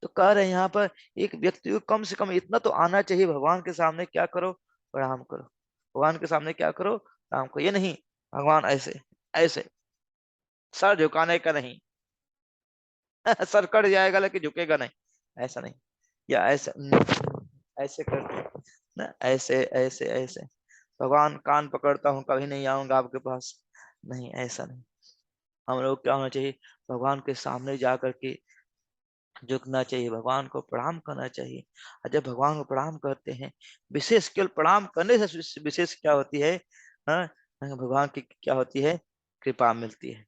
तो कह रहे हैं यहाँ पर, एक व्यक्ति को कम से कम इतना तो आना चाहिए, भगवान के सामने क्या करो? प्रणाम करो। भगवान के सामने क्या करो? प्रणाम करो। ये नहीं भगवान ऐसे ऐसे सर झुकाने का नहीं। सर कट जाएगा लेकिन झुकेगा नहीं, ऐसा नहीं। या ऐसे ऐसे करते हैं ना, ऐसे ऐसे ऐसे। भगवान कान पकड़ता हूँ, कभी नहीं आऊंगा आपके पास, नहीं, ऐसा नहीं। हम लोग क्या होना चाहिए? भगवान के सामने जा करके झुकना चाहिए, भगवान को प्रणाम करना चाहिए। और जब भगवान को प्रणाम करते हैं, विशेष केवल प्रणाम करने से विशेष क्या होती है? हाँ, भगवान की क्या होती है? कृपा मिलती है।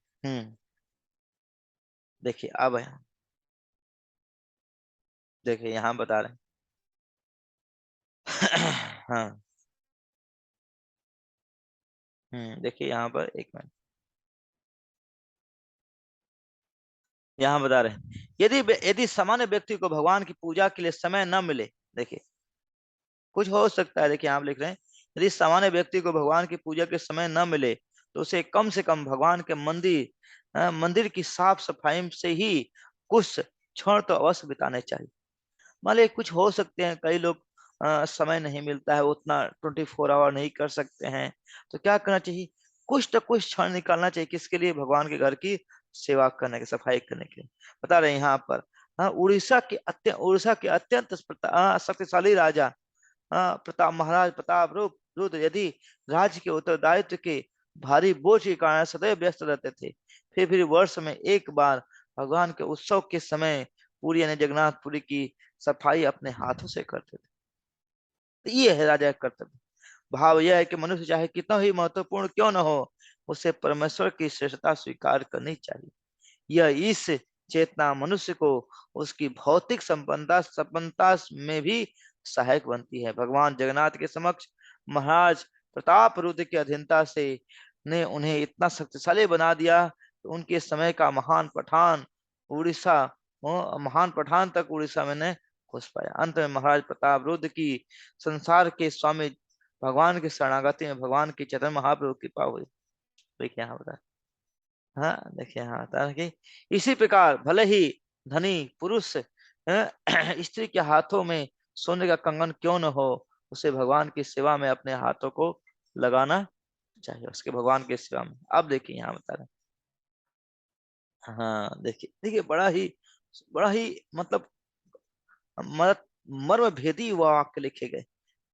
देखिए अब है, देखिए यहाँ बता रहे हैं। हाँ, देखिए यहाँ पर एक मिनट, यहाँ बता रहे हैं, यदि सामान्य व्यक्ति को भगवान की पूजा के लिए समय न मिले, देखिए कुछ हो सकता है, देखिए आप लिख रहे हैं, यदि सामान्य व्यक्ति को भगवान की पूजा के समय न मिले, तो उसे कम से कम भगवान के मंदिर की साफ सफाई से ही कुछ क्षण तो अवश्य बिताने चाहिए। मान लीजिए कुछ हो सकते हैं, कई लोग समय नहीं मिलता है, उतना 24 आवर नहीं कर सकते हैं, तो क्या करना चाहिए? कुछ तो कुछ क्षण निकालना चाहिए, किसके लिए? भगवान के घर की सेवा करने की, सफाई करने के लिए। बता रहे हैं यहाँ पर, उड़ीसा के अत्यंत शक्तिशाली राजा, प्रताप महाराज प्रताप रूप रुद्र यदि राज्य के उत्तरदायित्व के भारी बोझ के कारण सदैव व्यस्त रहते थे, फिर वर्ष में एक बार भगवान के उत्सव के समय पूरी यानी जगन्नाथपुरी की सफाई अपने हाथों से करते थे। तो ये है राजा का कर्तव्य। भाव यह है कि मनुष्य चाहे कितना ही महत्वपूर्ण क्यों न हो, उसे परमेश्वर की श्रेष्ठता स्वीकार करनी चाहिए। यह इस चेतना मनुष्य को उसकी भौतिक संपन्नता में भी सहायक बनती है। भगवान जगन्नाथ के समक्ष महाराज प्रताप रुद्र की अधीनता से ने उन्हें इतना शक्तिशाली बना दिया कि उनके समय का उड़ीसा महान पठान तक उड़ीसा में ने घुस पाया। अंत में महाराज प्रताप रुद्र की संसार के स्वामी भगवान की शरणागति में भगवान की चैतन्य महाप्रभु की कृपा हुई। देखिए यहाँ बता, हाँ देखिए, हाँ बता कि इसी प्रकार भले ही धनी पुरुष स्त्री के हाथों में सोने का कंगन क्यों न हो, उसे भगवान की सेवा में अपने हाथों को लगाना चाहिए, उसके भगवान की सेवा में। अब देखिए यहाँ बता रहे हैं, हाँ देखिए देखिए, बड़ा ही मतलब मर्म भेदी वाक्य लिखे गए,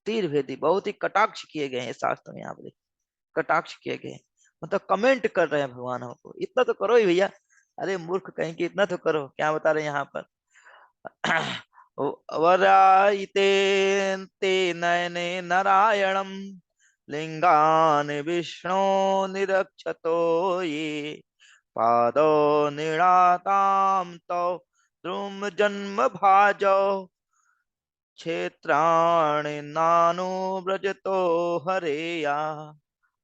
तीर भेदी, बहुत ही कटाक्ष किए गए हैं शास्त्र में। यहाँ पर कटाक्ष किए गए, मतलब कमेंट कर रहे हैं भगवान को, इतना तो करो ही भैया। अरे मूर्ख कहीं कि इतना तो करो, क्या बता रहे हैं यहाँ पर। वरायिते ते नयने नारायणम लिंगान विष्णु निरक्षतो ये पादो निणाताम तो द्रुम जन्म भाजो क्षेत्राणि नानु व्रजतो हरेया।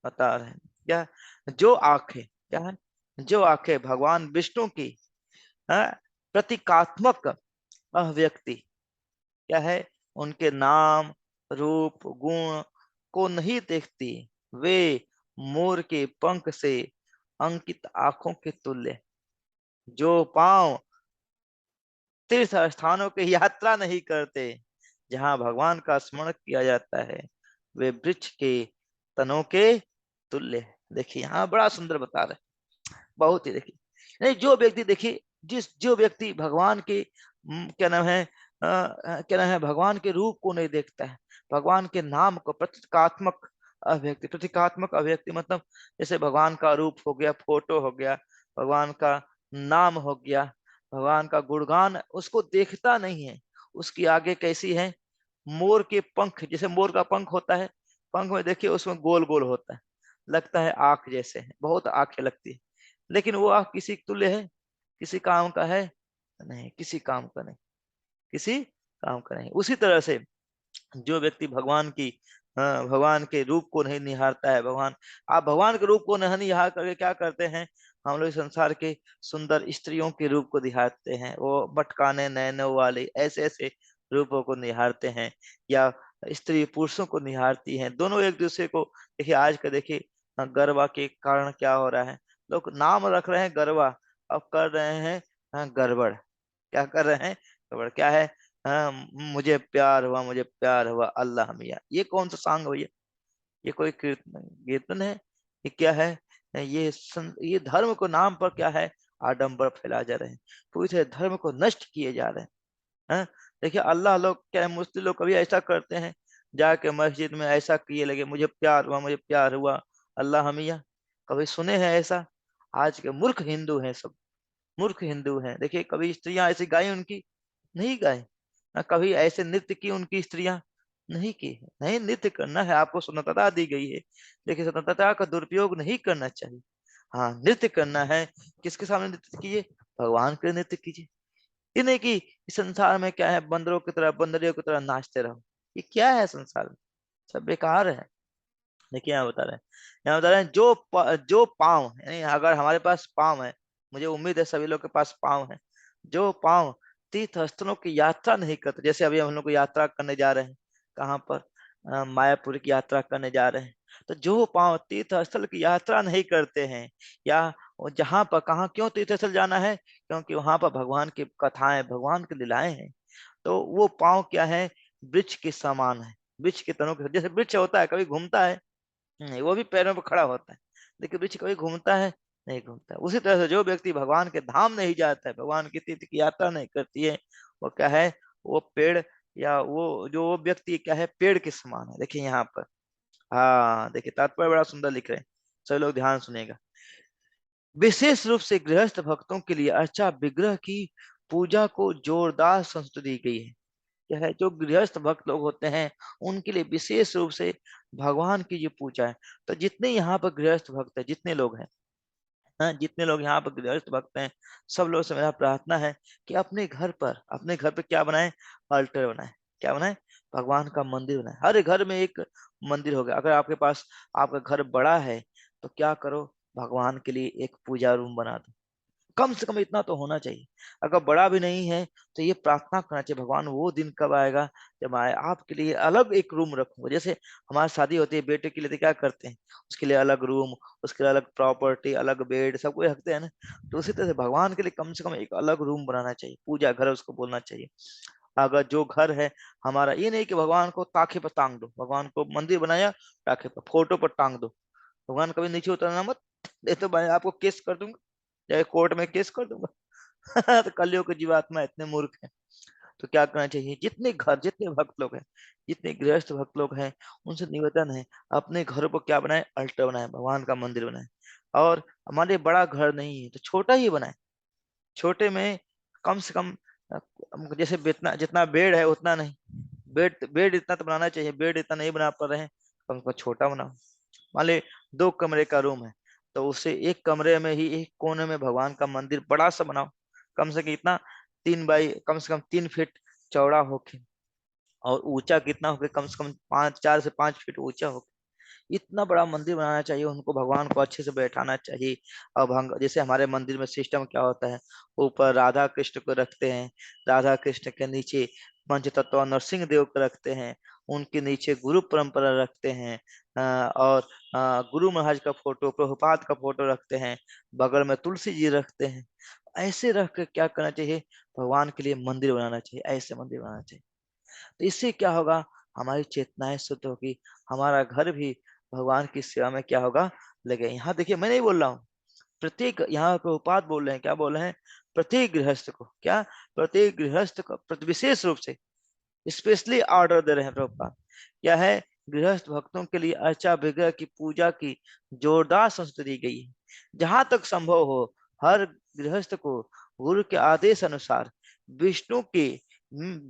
बता रहे हैं क्या, जो आंखें, क्या है, जो आंखें भगवान विष्णु की है, प्रतीकात्मक अभिव्यक्ति क्या है, उनके नाम रूप गुण को नहीं देखती, वे मोर के पंख से अंकित आंखों के तुल्य, जो पांव तीर्थ स्थानों की यात्रा नहीं करते जहां भगवान का स्मरण किया जाता है, वे वृक्ष के तनों के तुल्य है। देखिए यहाँ बड़ा सुंदर बता रहे हैं, बहुत ही। देखिए नहीं, जो व्यक्ति, देखिए जो व्यक्ति भगवान के क्या नाम है, क्या नाम है, भगवान के रूप को नहीं देखता है, भगवान के नाम को, प्रतीकात्मक अभिव्यक्ति, प्रतीकात्मक अभिव्यक्ति मतलब जैसे भगवान का रूप हो गया, फोटो हो गया, भगवान का नाम हो गया, भगवान का गुणगान, उसको देखता नहीं है, उसकी आगे कैसी है, मोर के पंख, जैसे मोर का पंख होता है, पंख में देखिए उसमें गोल गोल होता है, लगता है आंख जैसे है, बहुत आंखें लगती है, लेकिन वो आंख किसी तुल्य है, किसी काम का है नहीं, किसी काम का नहीं, किसी काम का नहीं। उसी तरह से जो व्यक्ति भगवान की भगवान के रूप को नहीं निहारता है, भगवान, आप भगवान के रूप को नहीं निहार करके क्या करते हैं, हम लोग संसार के सुंदर स्त्रियों के रूप को निहारते हैं, वो मटकाने नैनों वाले ऐसे ऐसे रूपों को निहारते हैं, या स्त्री पुरुषों को निहारती हैं, दोनों एक दूसरे को। देखिए आज का देखिए गरबा के कारण क्या हो रहा है, लोग नाम रख रहे हैं गरबा, अब कर रहे हैं गड़बड़, क्या कर रहे हैं, गड़बड़ क्या है, मुझे प्यार हुआ, मुझे प्यार हुआ अल्लाह मियाँ, ये कौन सा सॉन्ग भैया, ये कोई कीर्तन कीर्तन है, ये क्या है, ये धर्म को नाम पर क्या है, आडंबर फैला जा रहे हैं, पूरी तरह धर्म को नष्ट किए जा रहे हैं। देखिए अल्लाह लोग क्या है, मुस्लिम लोग कभी ऐसा करते हैं, जाके मस्जिद में ऐसा किए लगे, मुझे प्यार हुआ, मुझे प्यार हुआ अल्लाह मियाँ, कभी सुने हैं ऐसा। आज के मूर्ख हिंदू हैं सब, मूर्ख हिंदू हैं। देखिए कभी स्त्रियां ऐसी गाई उनकी, नहीं गाय, ना कभी ऐसे नृत्य की उनकी स्त्रियां, नहीं की है। नहीं, नृत्य करना है, आपको स्वतंत्रता दी गई है, लेकिन स्वतंत्रता का दुरुपयोग नहीं करना चाहिए। हाँ नृत्य करना है, किसके सामने नृत्य कीजिए, भगवान के नृत्य कीजिए। ये नहीं कि इस संसार में क्या है, बंदरों की तरह, बंदरियों की तरह नाचते रहो, ये क्या है संसार में, सब बेकार है। देखिए यहाँ बता रहे हैं, यहाँ बता रहे हैं जो पाँव, यानी अगर हमारे पास पाँव है, मुझे उम्मीद है सभी लोग के पास पाँव है, जो पाँव तीर्थ स्थलों की यात्रा नहीं करते, जैसे अभी हम लोग यात्रा करने जा रहे हैं, कहाँ पर, मायापुर की यात्रा करने जा रहे हैं, तो जो पाँव तीर्थ स्थल की यात्रा नहीं करते हैं, या जहाँ पर, कहाँ क्यों तीर्थ स्थल जाना है, क्योंकि वहां पर भगवान की कथाएं, भगवान की लीलाएं हैं, तो वो पाँव क्या है, वृक्ष के समान है, वृक्ष के तनों के, जैसे वृक्ष होता है कभी घूमता है, वो भी पैरों पर खड़ा होता है, लेकिन वृक्ष कभी घूमता है, नहीं घूमता है। उसी तरह से जो व्यक्ति भगवान के धाम नहीं जाता है, भगवान की तीर्थ की यात्रा नहीं करती है, वो क्या है, वो पेड़, या वो व्यक्ति क्या है, पेड़ के समान है। देखिए यहाँ पर, हाँ देखिए तात्पर्य बड़ा सुंदर लिख रहे हैं, सभी लोग ध्यान सुनेगा। विशेष रूप से गृहस्थ भक्तों के लिए अर्चा विग्रह की पूजा को जोरदार संस्तुति दी गई है। क्या है, जो गृहस्थ भक्त लोग होते हैं उनके लिए विशेष रूप से भगवान की जो पूजा है। तो जितने यहाँ पर गृहस्थ भक्त हैं, जितने लोग हैं, हाँ जितने लोग यहाँ पर गृहस्थ भक्त हैं, सब लोग से मेरा प्रार्थना है कि अपने घर पर क्या बनाए, अल्टर बनाए, क्या बनाए, भगवान का मंदिर बनाए। हर घर में एक मंदिर होगा। अगर आपके पास, आपका घर बड़ा है, तो क्या करो, भगवान के लिए एक पूजा रूम बना दो, कम से कम इतना तो होना चाहिए। अगर बड़ा भी नहीं है, तो ये प्रार्थना करना चाहिए, भगवान वो दिन कब आएगा जब आए आपके लिए अलग एक रूम रखूंगा। जैसे हमारी शादी होती है बेटे के लिए, तो क्या करते हैं, उसके लिए अलग रूम, उसके लिए अलग प्रॉपर्टी, अलग बेड, सब कुछ रखते हैं ना। तो उसी तरह से भगवान के लिए कम से कम एक अलग रूम बनाना चाहिए, पूजा घर उसको बोलना चाहिए। अगर जो घर है हमारा, ये नहीं कि भगवान को ताखे पर टांग दो, भगवान को मंदिर बनाया, ताखे पर, फोटो पर टांग दो, भगवान कभी नीचे उतरना मत, नहीं तो मैं आपको केस कर दूंगा, चाहे कोर्ट में केस कर दूंगा। तो कलयुग के जीवात्मा इतने मूर्ख हैं। तो क्या करना चाहिए, जितने घर, जितने भक्त लोग हैं, जितने गृहस्थ भक्त लोग हैं, उनसे निवेदन है, अपने घरों को क्या बनाए, अल्टर बनाए, भगवान का मंदिर बनाए। और हमारे बड़ा घर नहीं है तो छोटा ही बनाए। छोटे में कम से कम जैसे जितना जितना बेड है उतना नहीं, बेड बेड इतना तो बनाना चाहिए, बेड इतना नहीं बना पा रहे हैं, कम से कम छोटा बनाओ। मान ले 2 कमरे का रूम है, तो उसे एक कमरे में ही एक कोने में भगवान का मंदिर बड़ा सा बनाओ। कम से कम इतना, 3 बाई कम से कम 3 फीट चौड़ा होके, और ऊंचा कितना होके, कम से कम 4 से 5 फीट ऊंचा हो। इतना बड़ा मंदिर बनाना चाहिए, उनको भगवान को अच्छे से बैठाना चाहिए। अब हम जैसे हमारे मंदिर में सिस्टम क्या होता है, ऊपर राधा कृष्ण को रखते हैं, राधा कृष्ण के नीचे पंच तत्व नरसिंह देव को रखते हैं, उनके नीचे गुरु परंपरा रखते हैं, और गुरु महाराज का फोटो, प्रभुपाद का फोटो रखते हैं, बगल में तुलसी जी रखते हैं। ऐसे रख के क्या करना चाहिए, भगवान के लिए मंदिर बनाना चाहिए, ऐसे मंदिर बनाना चाहिए। तो इससे क्या होगा, हमारी चेतनाएं शुद्ध होगी, हमारा घर भी भगवान की सेवा में क्या होगा, लगे। यहाँ देखिए, मैं नहीं बोल रहा हूँ, प्रत्येक, यहाँ प्रभुपाद बोल रहे हैं, क्या बोल रहे हैं, प्रत्येक गृहस्थ को, क्या, प्रत्येक गृहस्थ को विशेष रूप से स्पेशली ऑर्डर दे रहे हैं प्रभुपाद। क्या है, गृहस्थ भक्तों के लिए अर्चा विग्रह की पूजा की जोरदार संस्तुति दी गई है। जहां तक संभव हो, हर गृहस्थ को गुरु के आदेश अनुसार विष्णु के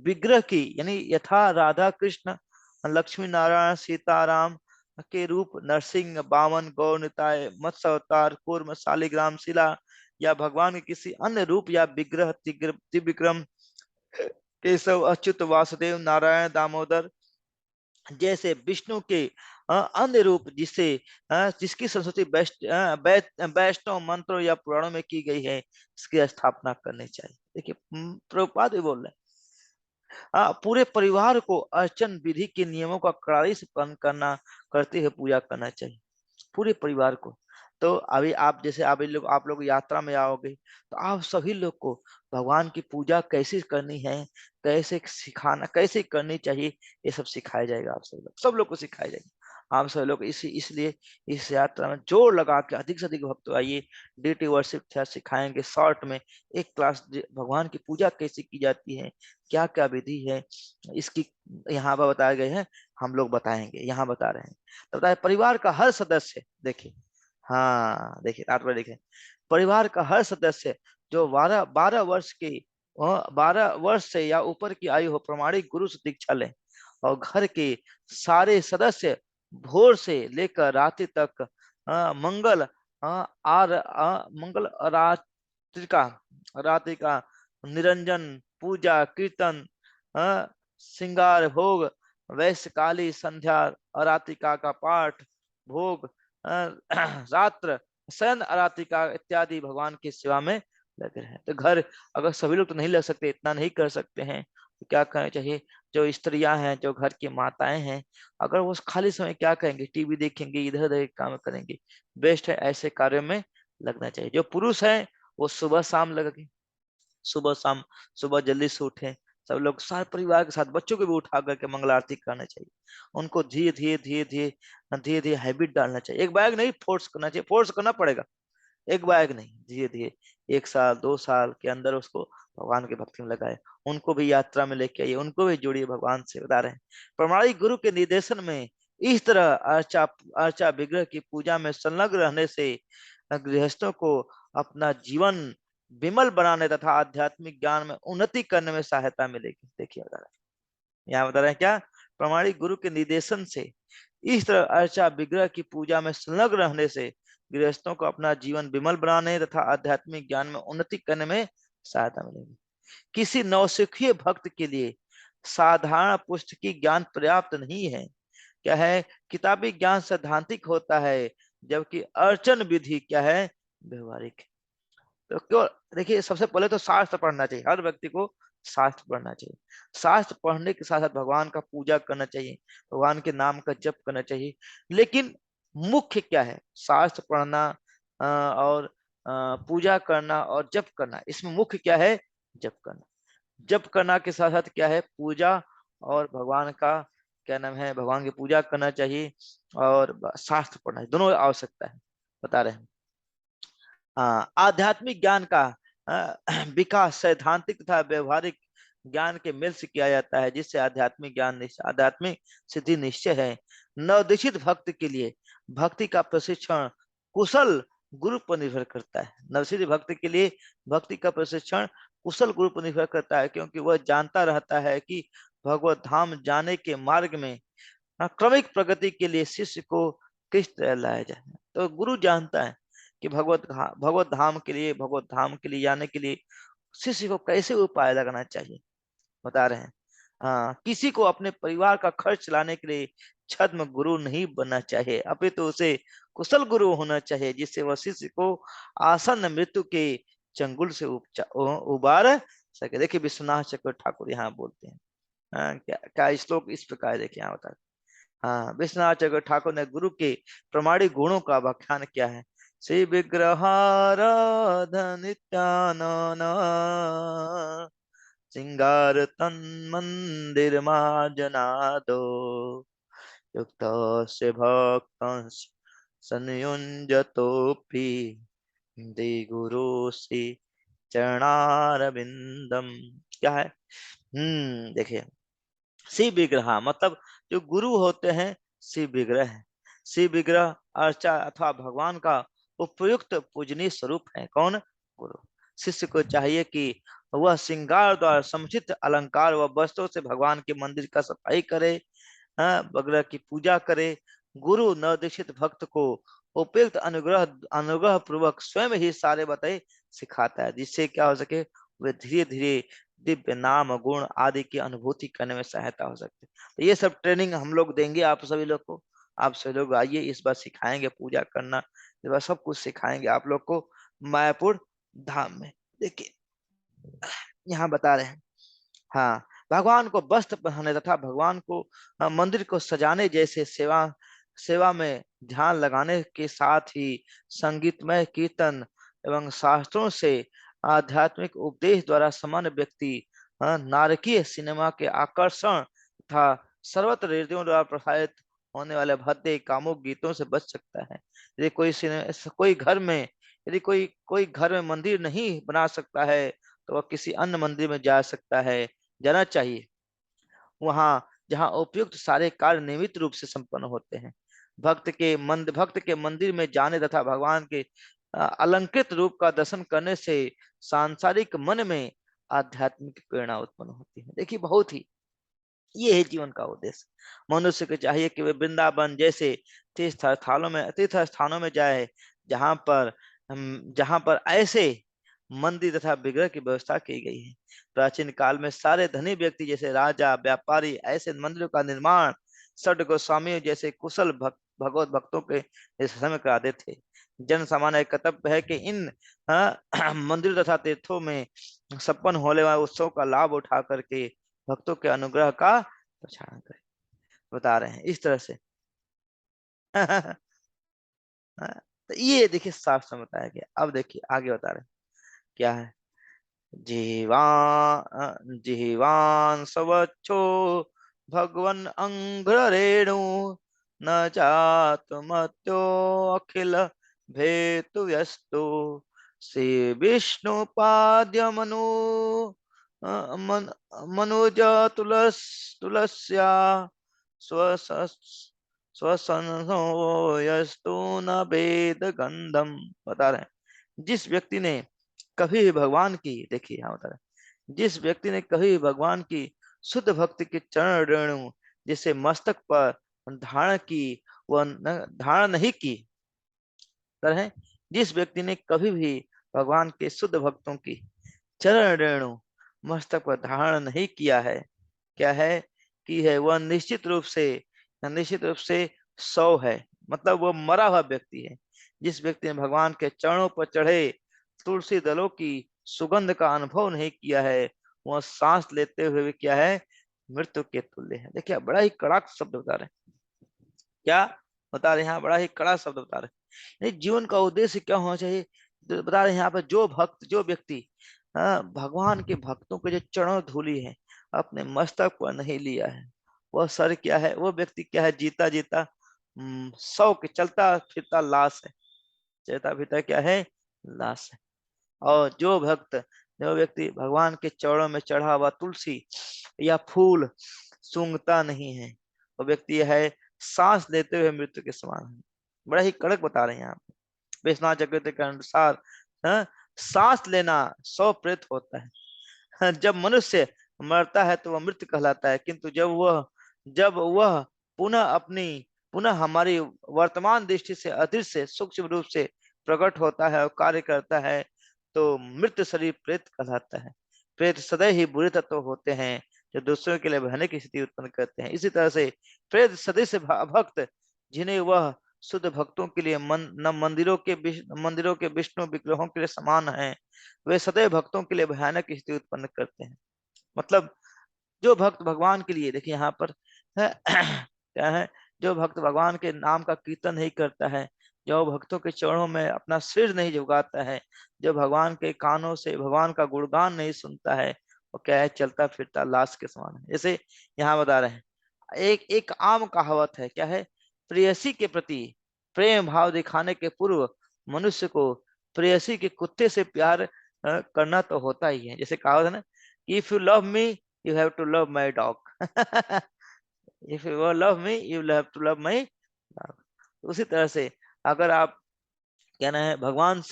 विग्रह की, यानी यथा राधा कृष्ण, लक्ष्मी नारायण, सीताराम के रूप, नरसिंह, बामन, गौर निताय, मत्स्य अवतार, कूर्म, शालिग्राम शिला, या भगवान के किसी अन्य रूप या विग्रह, त्रिविक्रम, केशव, अच्युत, वासुदेव, नारायण, दामोदर जैसे विष्णु के अन्य रूप, जिसकी संस्कृति वैष्णव मंत्रों या पुराणों में की गई है, इसकी स्थापना करनी चाहिए। देखिए, प्रभुपाद भी बोल रहे हैं, पूरे परिवार को अर्चन विधि के नियमों का कड़ाई से पालन करना, करते हुए पूजा करना चाहिए, पूरे परिवार को। तो अभी आप जैसे अभी लोग, आप लोग यात्रा में आओगे, तो आप सभी लोग को भगवान की पूजा कैसे करनी है, कैसे सिखाना, कैसे करनी चाहिए, ये सब सिखाया जाएगा। आप सब लोग को सिखाया जाएगा। आप सब लोग इसलिए इस यात्रा में जोर लगा के अधिक से अधिक भक्त आइए। डीटी वर्शिप सिखाएंगे शॉर्ट में, एक क्लास भगवान की पूजा कैसे की जाती है, क्या क्या विधि है, इसकी यहाँ पर बताए गए हैं, हम लोग बताएंगे, यहाँ बता रहे हैं। तो बताए, परिवार का हर सदस्य, देखिए, हाँ देखिए तात्पर्य देखिए, परिवार का हर सदस्य जो 12 12 वर्ष के, 12 वर्ष से या ऊपर की आयु हो, प्रमाणिक गुरु से दीक्षा लें। और घर के सारे सदस्य भोर से लेकर रात्रि तक मंगल मंगल रात्रि रात्रि का निरंजन, पूजा, कीर्तन, अ, श्रृंगार भोग, वैश्यकाली संध्या, अरातिका का पाठ, भोग, रात्र शयन, अरातिका इत्यादि भगवान की सेवा में लगे रहे। तो घर, अगर सभी लोग तो नहीं लग सकते, इतना नहीं कर सकते हैं, तो क्या करना चाहिए, जो स्त्रियां हैं, जो घर की माताएं हैं, अगर वो खाली समय क्या करेंगे, टीवी देखेंगे, इधर उधर काम करेंगे, बेस्ट है ऐसे कार्यों में लगना चाहिए। जो पुरुष है वो सुबह शाम लगे, सुबह शाम, सुबह जल्दी से उठे, सब लोग सारे परिवार के साथ, बच्चों को भी उठा करके मंगल आरती करना चाहिए। उनको धीरे धीरे धीरे धीरे धीरे धीरे हैबिट डालना चाहिए। एक बैग नहीं फोर्स करना चाहिए, फोर्स करना पड़ेगा, एक बैग नहीं, धीरे धीरे 1 साल 2 साल के अंदर उसको भगवान के भक्ति में लगाए। उनको भी यात्रा में लेके आइए, उनको भी जोड़िए भगवान से, बता रहे हैं। प्रमाणिक गुरु के निर्देशन में इस तरह अर्चा अर्चा विग्रह की पूजा में संलग्न रहने से गृहस्थों को अपना जीवन विमल बनाने तथा आध्यात्मिक ज्ञान में उन्नति करने में सहायता मिलेगी। देखिए बता रहे हैं, यहाँ बता रहे हैं क्या, प्रमाणिक गुरु के निर्देशन से इस तरह अर्चा विग्रह की पूजा में संलग्न रहने से गृहस्थों को अपना जीवन विमल बनाने तथा आध्यात्मिक ज्ञान में उन्नति करने में सहायता मिलेगी। किसी नवसिखिए भक्त के लिए साधारण पुस्तकीय ज्ञान पर्याप्त नहीं है। क्या है, किताबी ज्ञान सैद्धांतिक होता है, जबकि अर्चन विधि क्या है, व्यवहारिक। तो क्यों, देखिए, सबसे पहले तो शास्त्र पढ़ना चाहिए, हर व्यक्ति को शास्त्र पढ़ना चाहिए। शास्त्र पढ़ने के साथ साथ भगवान का पूजा करना चाहिए, भगवान के नाम का जप करना चाहिए। लेकिन मुख्य क्या है, शास्त्र पढ़ना और पूजा करना और जप करना, इसमें मुख्य क्या है, जप करना। जप करना के साथ साथ क्या है, पूजा, और भगवान का क्या नाम है, भगवान की पूजा करना चाहिए, और शास्त्र पढ़ना, दोनों आवश्यकता है, बता रहे हैं। आध्यात्मिक ज्ञान का विकास सैद्धांतिक तथा व्यवहारिक ज्ञान के मेल से किया जाता है, जिससे आध्यात्मिक आध्यात्मिक सिद्धि निश्चय है। नवदीक्षित भक्त के लिए भक्ति का प्रशिक्षण कुशल गुरु पर निर्भर करता है। नवदीक्षित भक्त के लिए भक्ति का प्रशिक्षण कुशल गुरु पर निर्भर करता है, क्योंकि वह जानता रहता है कि भगवत धाम जाने के मार्ग में क्रमिक प्रगति के लिए शिष्य को किस तरह लाया जाए। तो गुरु जानता है कि भगवत धाम के लिए जाने के लिए शिष्य को कैसे उपाय लगाना चाहिए, बता रहे हैं। हाँ, किसी को अपने परिवार का खर्च चलाने के लिए छद्म गुरु नहीं बनना चाहिए, अपितु तो उसे कुशल गुरु होना चाहिए, जिससे वह शिष्य को आसन्न मृत्यु के चंगुल से उबार सके। देखिए विश्वनाथ चक्र ठाकुर यहाँ बोलते हैं। क्या क्या श्लोक इस प्रकार देखिए यहाँ बता। हाँ, विश्वनाथ चक्र ठाकुर ने गुरु के प्रमाणिक गुणों का व्याख्यान किया है। श्री विग्रहाराधन नित्यानन सिंगार तन मंदिर मार्जनादो युक्त से भक्त संयुंजतोपि दे गुरु से चरणारविंदम। क्या है? देखिए, शिव विग्रह मतलब जो गुरु होते हैं शिव विग्रह है। शिव विग्रह अर्चा अथवा भगवान का उपयुक्त पूजनीय स्वरूप है। कौन? गुरु। शिष्य को चाहिए कि वह श्रृंगार द्वारा समुचित अलंकार व वस्त्रों से भगवान के मंदिर का सफाई करे, वगैरह की पूजा करे। गुरु नवदीक्षित भक्त को उपयुक्त अनुग्रह अनुग्रह पूर्वक स्वयं ही सारे बताए सिखाता है, जिससे क्या हो सके, वे धीरे धीरे दिव्य नाम गुण आदि की अनुभूति करने में सहायता हो सकती है। तो ये सब ट्रेनिंग हम लोग देंगे आप सभी लोग को। आप सभी लोग आइए, इस बार सिखाएंगे पूजा करना, इस बार सब कुछ सिखाएंगे आप लोग को मायापुर धाम में। देखिए यहाँ बता रहे हैं। हाँ, भगवान को वस्त्र पहनाने तथा भगवान को मंदिर को सजाने जैसे सेवा सेवा में ध्यान लगाने के साथ ही संगीतमय कीर्तन एवं शास्त्रों से आध्यात्मिक उपदेश द्वारा सामान्य व्यक्ति नारकीय सिनेमा के आकर्षण तथा सर्वत्र रेडियो द्वारा प्रसारित होने वाले भद्दे कामुक गीतों से बच सकता है। यदि कोई घर में यदि कोई घर में मंदिर नहीं बना सकता है, तो वह किसी अन्य मंदिर में जा सकता है, जाना चाहिए, वहां जहां उपयुक्त सारे कार्य नियमित रूप से संपन्न होते हैं। भक्त के मंदिर में जाने तथा भगवान के अलंकृत रूप का दर्शन करने से सांसारिक मन में आध्यात्मिक प्रेरणा उत्पन्न होती है। देखिए बहुत ही ये है जीवन का उद्देश्य। मनुष्य को चाहिए कि वे वृंदावन जैसे तीर्थ स्थानों में जाए, जहां पर ऐसे मंदिर तथा विग्रह की व्यवस्था की गई है। प्राचीन काल में सारे धनी व्यक्ति जैसे राजा व्यापारी ऐसे मंदिरों का निर्माण सठ गोस्वामी जैसे कुशल भगवत भक्तों के समय कराते थे। जन सामान्य कर्तव्य है कि इन मंदिर तथा तीर्थों में संपन्न होने वाले उत्सव का लाभ उठा करके भक्तों के अनुग्रह का प्रचार करें। बता रहे हैं इस तरह से। तो ये देखिए साफ समझ बताया गया। अब देखिए आगे बता रहे हैं क्या है। जिह्वान् स्वच्छो भगवन् अंघ्रेणु न चातुमत्यो अखिल भेतु व्यस्तु श्री विष्णु पाद्य मनुज तुलस्या स्वसंहो यस्तु न वेद गंधम। बता रहे हैं जिस व्यक्ति ने कभी भी भगवान की, देखिए यहाँ बता रहे, जिस व्यक्ति ने कभी भी भगवान की शुद्ध भक्ति के चरण रेणु जिसे मस्तक पर धारण की वह धारण नहीं की तरह, जिस व्यक्ति ने कभी भी भगवान के शुद्ध भक्तों की चरण रेणु मस्तक पर धारण नहीं किया है, क्या है कि है वह निश्चित रूप से सौ है, मतलब वह मरा हुआ व्यक्ति है। जिस व्यक्ति ने भगवान के चरणों पर चढ़े तुलसी दलों की सुगंध का अनुभव नहीं किया है, वह सांस लेते हुए भी क्या है, मृत्यु के तुल्य है। देखिए बड़ा ही कड़क शब्द बता रहे हैं। क्या बता रहे हैं यहाँ? बड़ा ही कड़ा शब्द बता रहे हैं। जीवन का उद्देश्य क्या होना चाहिए तो बता रहे हैं यहाँ पर। जो व्यक्ति भगवान के भक्तों के जो चरण धूली है अपने मस्तक पर नहीं लिया है, वह सर क्या है, वो व्यक्ति क्या है, जीता जीता सौ के चलता फिरता लाश है। चलता फिरता क्या है, लाश है। और जो भक्त जो व्यक्ति भगवान के चरणों में चढ़ा हुआ तुलसी या फूल सूंघता नहीं है, वो व्यक्ति है सांस लेते हुए मृत्यु के समान है। बड़ा ही कड़क बता रहे हैं यहाँ पे। विश्वनाथ चक्रवर्ती के अनुसार हाँ, सांस लेना 100 प्रेत होता है। हाँ, जब मनुष्य मरता है तो वह मृत कहलाता है, किंतु जब वह पुनः हमारी वर्तमान दृष्टि से अदृश्य सूक्ष्म रूप से प्रकट होता है और कार्य करता है, तो मृत शरीर प्रेत कहलाता है। प्रेत सदैव ही बुरे तत्व होते हैं जो दूसरों के लिए भयानक स्थिति उत्पन्न करते हैं। इसी तरह से प्रेत सदृश भक्त, जिन्हें वह शुद्ध भक्तों के लिए मंदिरों के विष्णु विग्रहों के लिए समान है, वे सदैव भक्तों के लिए भयानक स्थिति उत्पन्न करते हैं। मतलब जो भक्त भगवान के लिए, देखिए यहाँ पर है क्या है, जो भक्त भगवान के नाम का कीर्तन नहीं करता है, जो भक्तों के चरणों में अपना सिर नहीं झुकाता है, जो भगवान के कानों से भगवान का गुणगान नहीं सुनता है, वो क्या है, चलता फिरता लाश के समान है। जैसे यहाँ बता रहे हैं, एक एक आम कहावत है, क्या है, प्रेयसी के प्रति प्रेम भाव दिखाने के पूर्व मनुष्य को प्रेयसी के कुत्ते से प्यार करना तो होता ही है। जैसे कहावत है ना, if you love me you have to love my dog. If you love me you have to love my dog. उसी तरह से अगर आप कहना है भगवान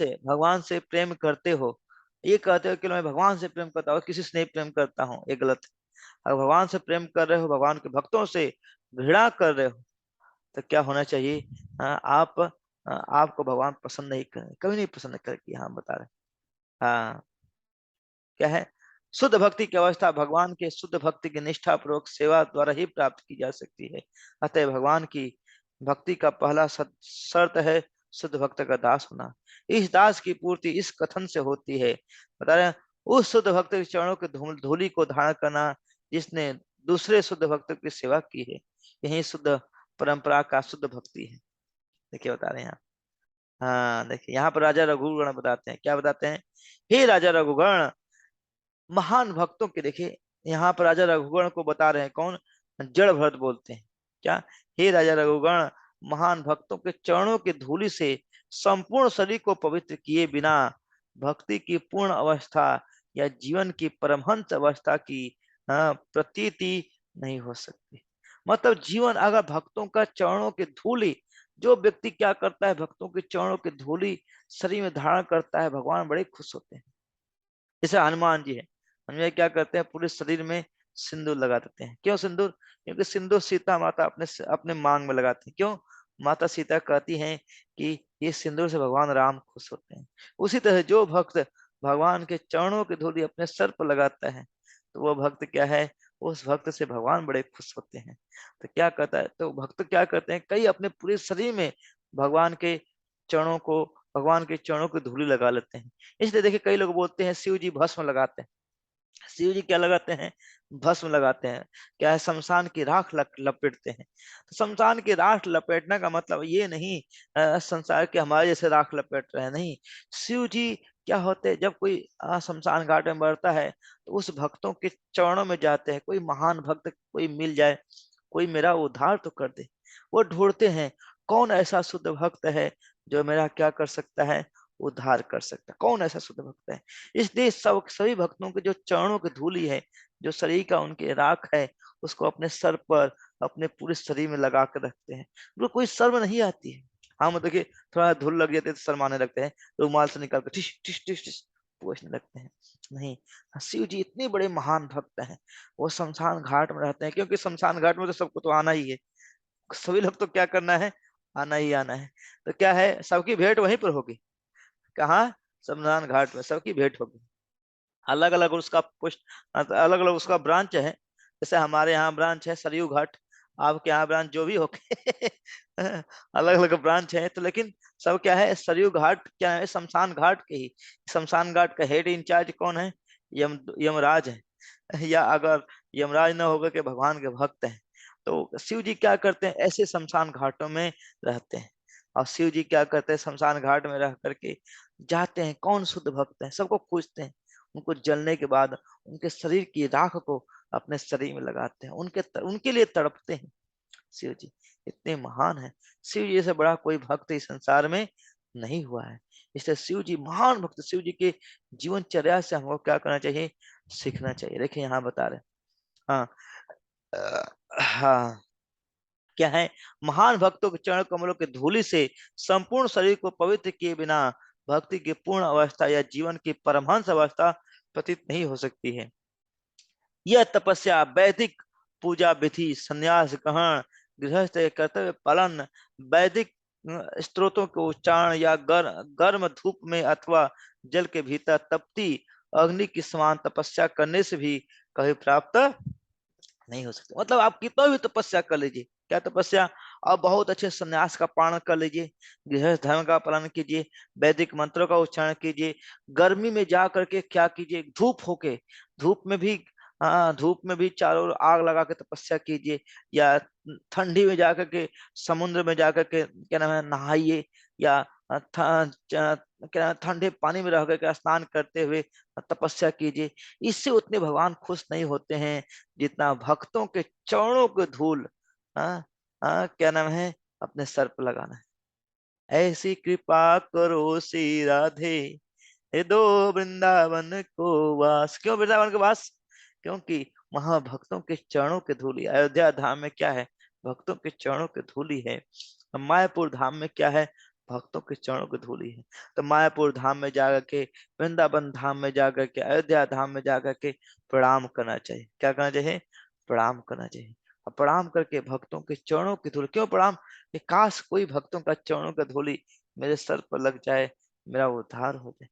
से प्रेम करते हो, ये कहते हो कि मैं भगवान से प्रेम करता हूँ, किसी से नहीं प्रेम करता हूँ, ये गलत है। अगर भगवान से प्रेम कर रहे हो, भगवान के भक्तों से घृणा कर रहे हो, तो क्या होना चाहिए, आपको भगवान पसंद नहीं कर, कभी नहीं पसंद करेगी। हाँ बता रहे, हाँ क्या है, शुद्ध भक्ति की अवस्था भगवान के शुद्ध भक्ति की निष्ठा पूर्वक सेवा द्वारा ही प्राप्त की जा सकती है। अतः भगवान की भक्ति का पहला शर्त है शुद्ध भक्त का दास होना। इस दास की पूर्ति इस कथन से होती है, बता रहे हैं, उस शुद्ध भक्त के चरणों के धूलि को धारण करना जिसने दूसरे शुद्ध भक्त की सेवा की है, यही शुद्ध परंपरा का शुद्ध भक्ति है। देखिए बता रहे हैं यहाँ, हाँ देखिए यहाँ पर राजा रघुगण बताते हैं, क्या बताते हैं, हे राजा रघुगण, महान भक्तों के, देखिए यहाँ पर राजा रघुगण को बता रहे हैं, कौन, जड़ भरत बोलते हैं, क्या, हे राजा रघुगण, महान भक्तों के चरणों की धूलि से संपूर्ण शरीर को पवित्र किए बिना भक्ति की पूर्ण अवस्था या जीवन की परमहंस अवस्था की प्रतीति नहीं हो सकती। मतलब जीवन अगर भक्तों का चरणों की धूलि, जो व्यक्ति क्या करता है, भक्तों के चरणों की धूलि शरीर में धारण करता है, भगवान बड़े खुश होते हैं। जैसे हनुमान जी है, हनुमान क्या करते हैं, पूरे शरीर में सिंदूर लगा देते हैं। क्यों सिंदूर, क्योंकि सिंदूर सीता माता अपने अपने मांग में लगाते हैं। क्यों, माता सीता कहती हैं कि ये सिंदूर से भगवान राम खुश होते हैं। उसी तरह जो भक्त भगवान के चरणों की धूली अपने सर पर लगाता है, तो वो भक्त क्या है, उस भक्त से भगवान बड़े खुश होते हैं। तो क्या कहता है, तो भक्त क्या करते हैं, कई अपने पूरे शरीर में भगवान के चरणों को भगवान के चरणों की धूली लगा लेते हैं। इसलिए देखिए कई लोग बोलते हैं शिव जी भस्म लगाते हैं। शिव जी क्या लगाते हैं, भस्म लगाते हैं, क्या है, शमशान की राख लपेटते हैं। तो शमशान की राख लपेटने का मतलब ये नहीं संसार के हमारे जैसे राख लपेट रहे हैं, नहीं। शिव जी क्या होते हैं, जब कोई शमशान घाट में मरता है तो उस भक्तों के चरणों में जाते हैं, कोई महान भक्त कोई मिल जाए, कोई मेरा उद्धार तो कर दे, वो ढूंढते हैं कौन ऐसा शुद्ध भक्त है जो मेरा क्या कर सकता है, उद्धार कर सकता है, कौन ऐसा शुद्ध भक्त है। इसलिए सभी भक्तों के जो चरणों की धूली है, जो शरीर का उनके राख है, उसको अपने सर पर अपने पूरे शरीर में लगा कर रखते हैं। उनको कोई शर्म नहीं आती है। हाँ मतलब देखिए थोड़ा धूल लग जाते तो शर्माने लगते हैं, रुमाल से निकाल कर टिश टिश टिश टिश पूछने लगते हैं, नहीं। शिव जी इतने बड़े महान भक्त हैं, वो शमशान घाट में रहते हैं, क्योंकि शमशान घाट में तो सबको तो आना ही है, सभी लोग तो क्या करना है, आना ही आना है। तो क्या है, सबकी भेंट वहीं पर होगी, कहाँ, शमशान घाट में सबकी भेंट होगी। अलग अलग उसका पुष्ट, अलग अलग उसका ब्रांच है। जैसे हमारे यहाँ ब्रांच है सरयू घाट, आपके यहाँ ब्रांच जो भी हो अलग अलग ब्रांच है, तो लेकिन सब क्या है, सरयू घाट क्या है, शमशान घाट के ही। शमशान घाट का हेड इंचार्ज कौन है, यमराज है। या अगर यमराज न होगा के भगवान के भक्त हैं, तो शिव जी क्या करते हैं, ऐसे शमशान घाटों में रहते हैं। और शिव जी क्या करते हैं, शमशान घाट में रह करके जाते हैं, कौन शुद्ध भक्त है सबको पूछते हैं, उनको जलने के बाद उनके शरीर की राख को अपने शरीर में लगाते हैं, उनके लिए तड़पते हैं। शिव जी इतने महान है, शिव जी से बड़ा कोई भक्त इस संसार में नहीं हुआ है। इसलिए शिव जी महान भक्त, शिव जी के जीवनचर्या से हमको क्या करना चाहिए, सीखना चाहिए। देखिए यहाँ बता रहे हैं। हाँ, हाँ, क्या है, महान भक्तों के चरण कमलों के धूलि से संपूर्ण शरीर को पवित्र किए बिना भक्ति की पूर्ण अवस्था या जीवन की परमहंस अवस्था प्रतीत नहीं हो सकती है। यह तपस्या, वैदिक पूजा विधि, संन्यास ग्रहण, गृहस्थ के कर्तव्य पालन, वैदिक स्त्रोतों के उच्चारण या गर्म धूप में अथवा जल के भीतर तपती अग्नि की समान तपस्या करने से भी कभी प्राप्त नहीं हो सकते। मतलब आप कितना भी तपस्या कर लीजिए, क्या तपस्या, आप बहुत अच्छे संन्यास का पालन कर लीजिए, गृहस्थ धर्म का पालन कीजिए, वैदिक मंत्रों का उच्चारण कीजिए, गर्मी में जा करके क्या कीजिए, धूप होके, धूप में भी, हाँ, धूप में भी चारों ओर आग लगा के तपस्या कीजिए, या ठंडी में जाकर के समुद्र में जाकर के क्या नाम है नहाइए, या क्या नाम है, ठंडे पानी में रह करके स्नान करते हुए तपस्या कीजिए। इससे उतने भगवान खुश नहीं होते हैं जितना भक्तों के चरणों के धूल, हाँ, हाँ, क्या नाम है, अपने सर पर लगाना है। ऐसी कृपा करो श्री राधे, ये दो वृंदावन को वास। क्यों वृंदावन के वास, क्योंकि वहां भक्तों के चरणों के धूली। अयोध्या धाम में क्या है, भक्तों के चरणों के धूली है। मायापुर धाम में क्या है, भक्तों के चरणों की धूली है। तो मायापुर धाम में जाकर के, वृंदावन धाम में जाकर के, अयोध्या धाम में जाकर के प्रणाम करना चाहिए। क्या करना चाहिए, प्रणाम करना चाहिए। और प्रणाम करके भक्तों के चरणों की धूल, क्यों प्रणाम, कि काश कोई भक्तों का चरणों का धूली मेरे सर पर लग जाए, मेरा उद्धार हो जाए।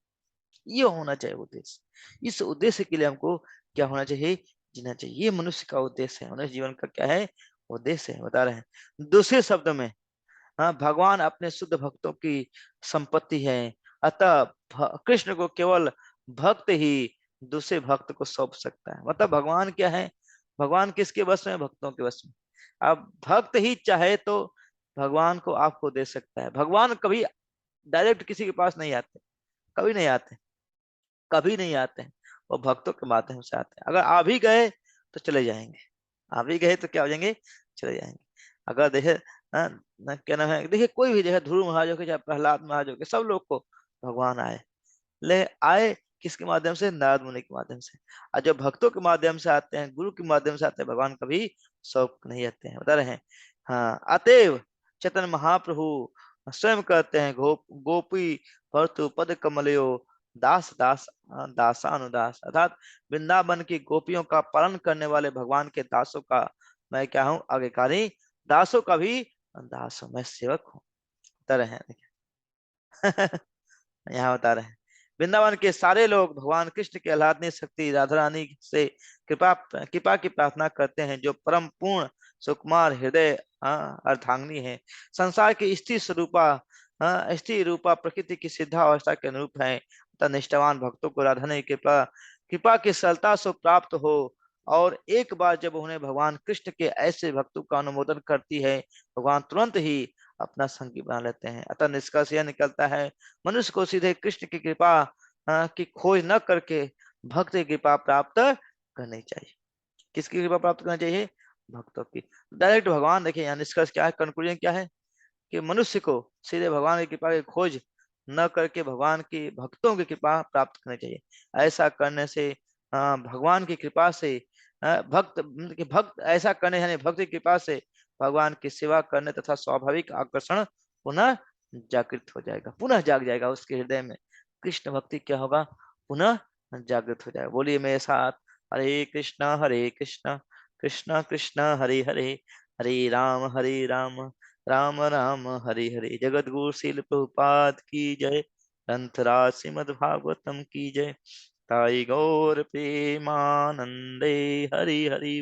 ये होना चाहिए उद्देश्य। इस उद्देश्य के लिए हमको क्या होना चाहिए, जीना चाहिए। ये मनुष्य का उद्देश्य है, मनुष्य जीवन का क्या है, उद्देश्य है, बता रहे हैं। दूसरे शब्द में, हाँ, भगवान अपने शुद्ध भक्तों की संपत्ति है। अतः कृष्ण को केवल भक्त ही दूसरे भक्त को सौंप सकता है। मतलब भगवान क्या है, भगवान किसके वश में है, भक्तों के वश में। अब भक्त ही चाहे तो भगवान को आपको दे सकता है। भगवान कभी डायरेक्ट किसी के पास नहीं आते, कभी नहीं आते, कभी नहीं आते हैं। वो भक्तों के माध्यम से आते हैं। अगर आ भी गए तो चले जाएंगे, आ भी गए तो क्या हो जाएंगे, चले जाएंगे। अगर देखे, क्या नाम है, देखिए कोई भी जगह, ध्रुव महाराज हो के चाहे प्रहलाद महाराज हो के, सब लोग को भगवान आए, ले आए किसके माध्यम से, नारद मुनि के माध्यम से। और जब भक्तों के माध्यम से आते हैं, गुरु के माध्यम से आते हैं, भगवान कभी सौंप नहीं आते हैं, बता रहे हैं। हाँ, अतएव चैतन्य महाप्रभु स्वयं कहते हैं, गोपी भर्तु पद कमलयो दास दास दासानुदास, अर्थात वृंदावन की गोपियों का पालन करने वाले भगवान के दासों का मैं क्या हूँ, आज्ञाकारी, दासों का भी दास हूं, मैं सेवक हूँ। बता रहे हैं देखिए। यहाँ बता रहे हैं, वृंदावन के सारे लोग भगवान कृष्ण की आह्लादनीय शक्ति राधा रानी से कृपा कृपा की प्रार्थना करते हैं, जो परम पूर्ण सुकुमार हृदय, अर्धांगिनी है। संसार की स्थिर स्वरूपा, स्थिर रूपा प्रकृति की सिद्धा अवस्था के अनुरूप है। तथा निष्ठावान भक्तों को राधा ने कृपा कृपा की सरलता से प्राप्त हो, और एक बार जब उन्हें भगवान कृष्ण के ऐसे भक्तों का अनुमोदन करती है, भगवान तुरंत ही अपना संगी बना लेते हैं। अतः निष्कर्ष यह निकलता है, मनुष्य को सीधे कृष्ण की कृपा की खोज न करके भक्त की कृपा प्राप्त करनी चाहिए। किसकी कृपा प्राप्त करनी चाहिए, भक्तों की। डायरेक्ट भगवान, देखिए यहाँ निष्कर्ष क्या है, कंक्लूजन क्या है, कि मनुष्य को सीधे भगवान की कृपा की खोज न करके भगवान की भक्तों की कृपा प्राप्त करनी चाहिए। ऐसा करने से भगवान की कृपा से भक्त ऐसा करने यानी भक्त की कृपा से भगवान की सेवा करने तथा स्वाभाविक आकर्षण पुनः जागृत हो जाएगा, पुनः जाग जाएगा उसके हृदय में। कृष्ण भक्ति क्या होगा, पुनः जागृत हो जाएगा। बोलिए मेरे साथ, हरे कृष्णा कृष्णा कृष्णा हरे हरे, हरे राम राम राम हरे हरे। जगत गुरु श्रील प्रभुपाद की जय। ग्रंथराज श्रीमद् भागवतम की जय। ताई गौर प्रेमानंदे हरि हरि।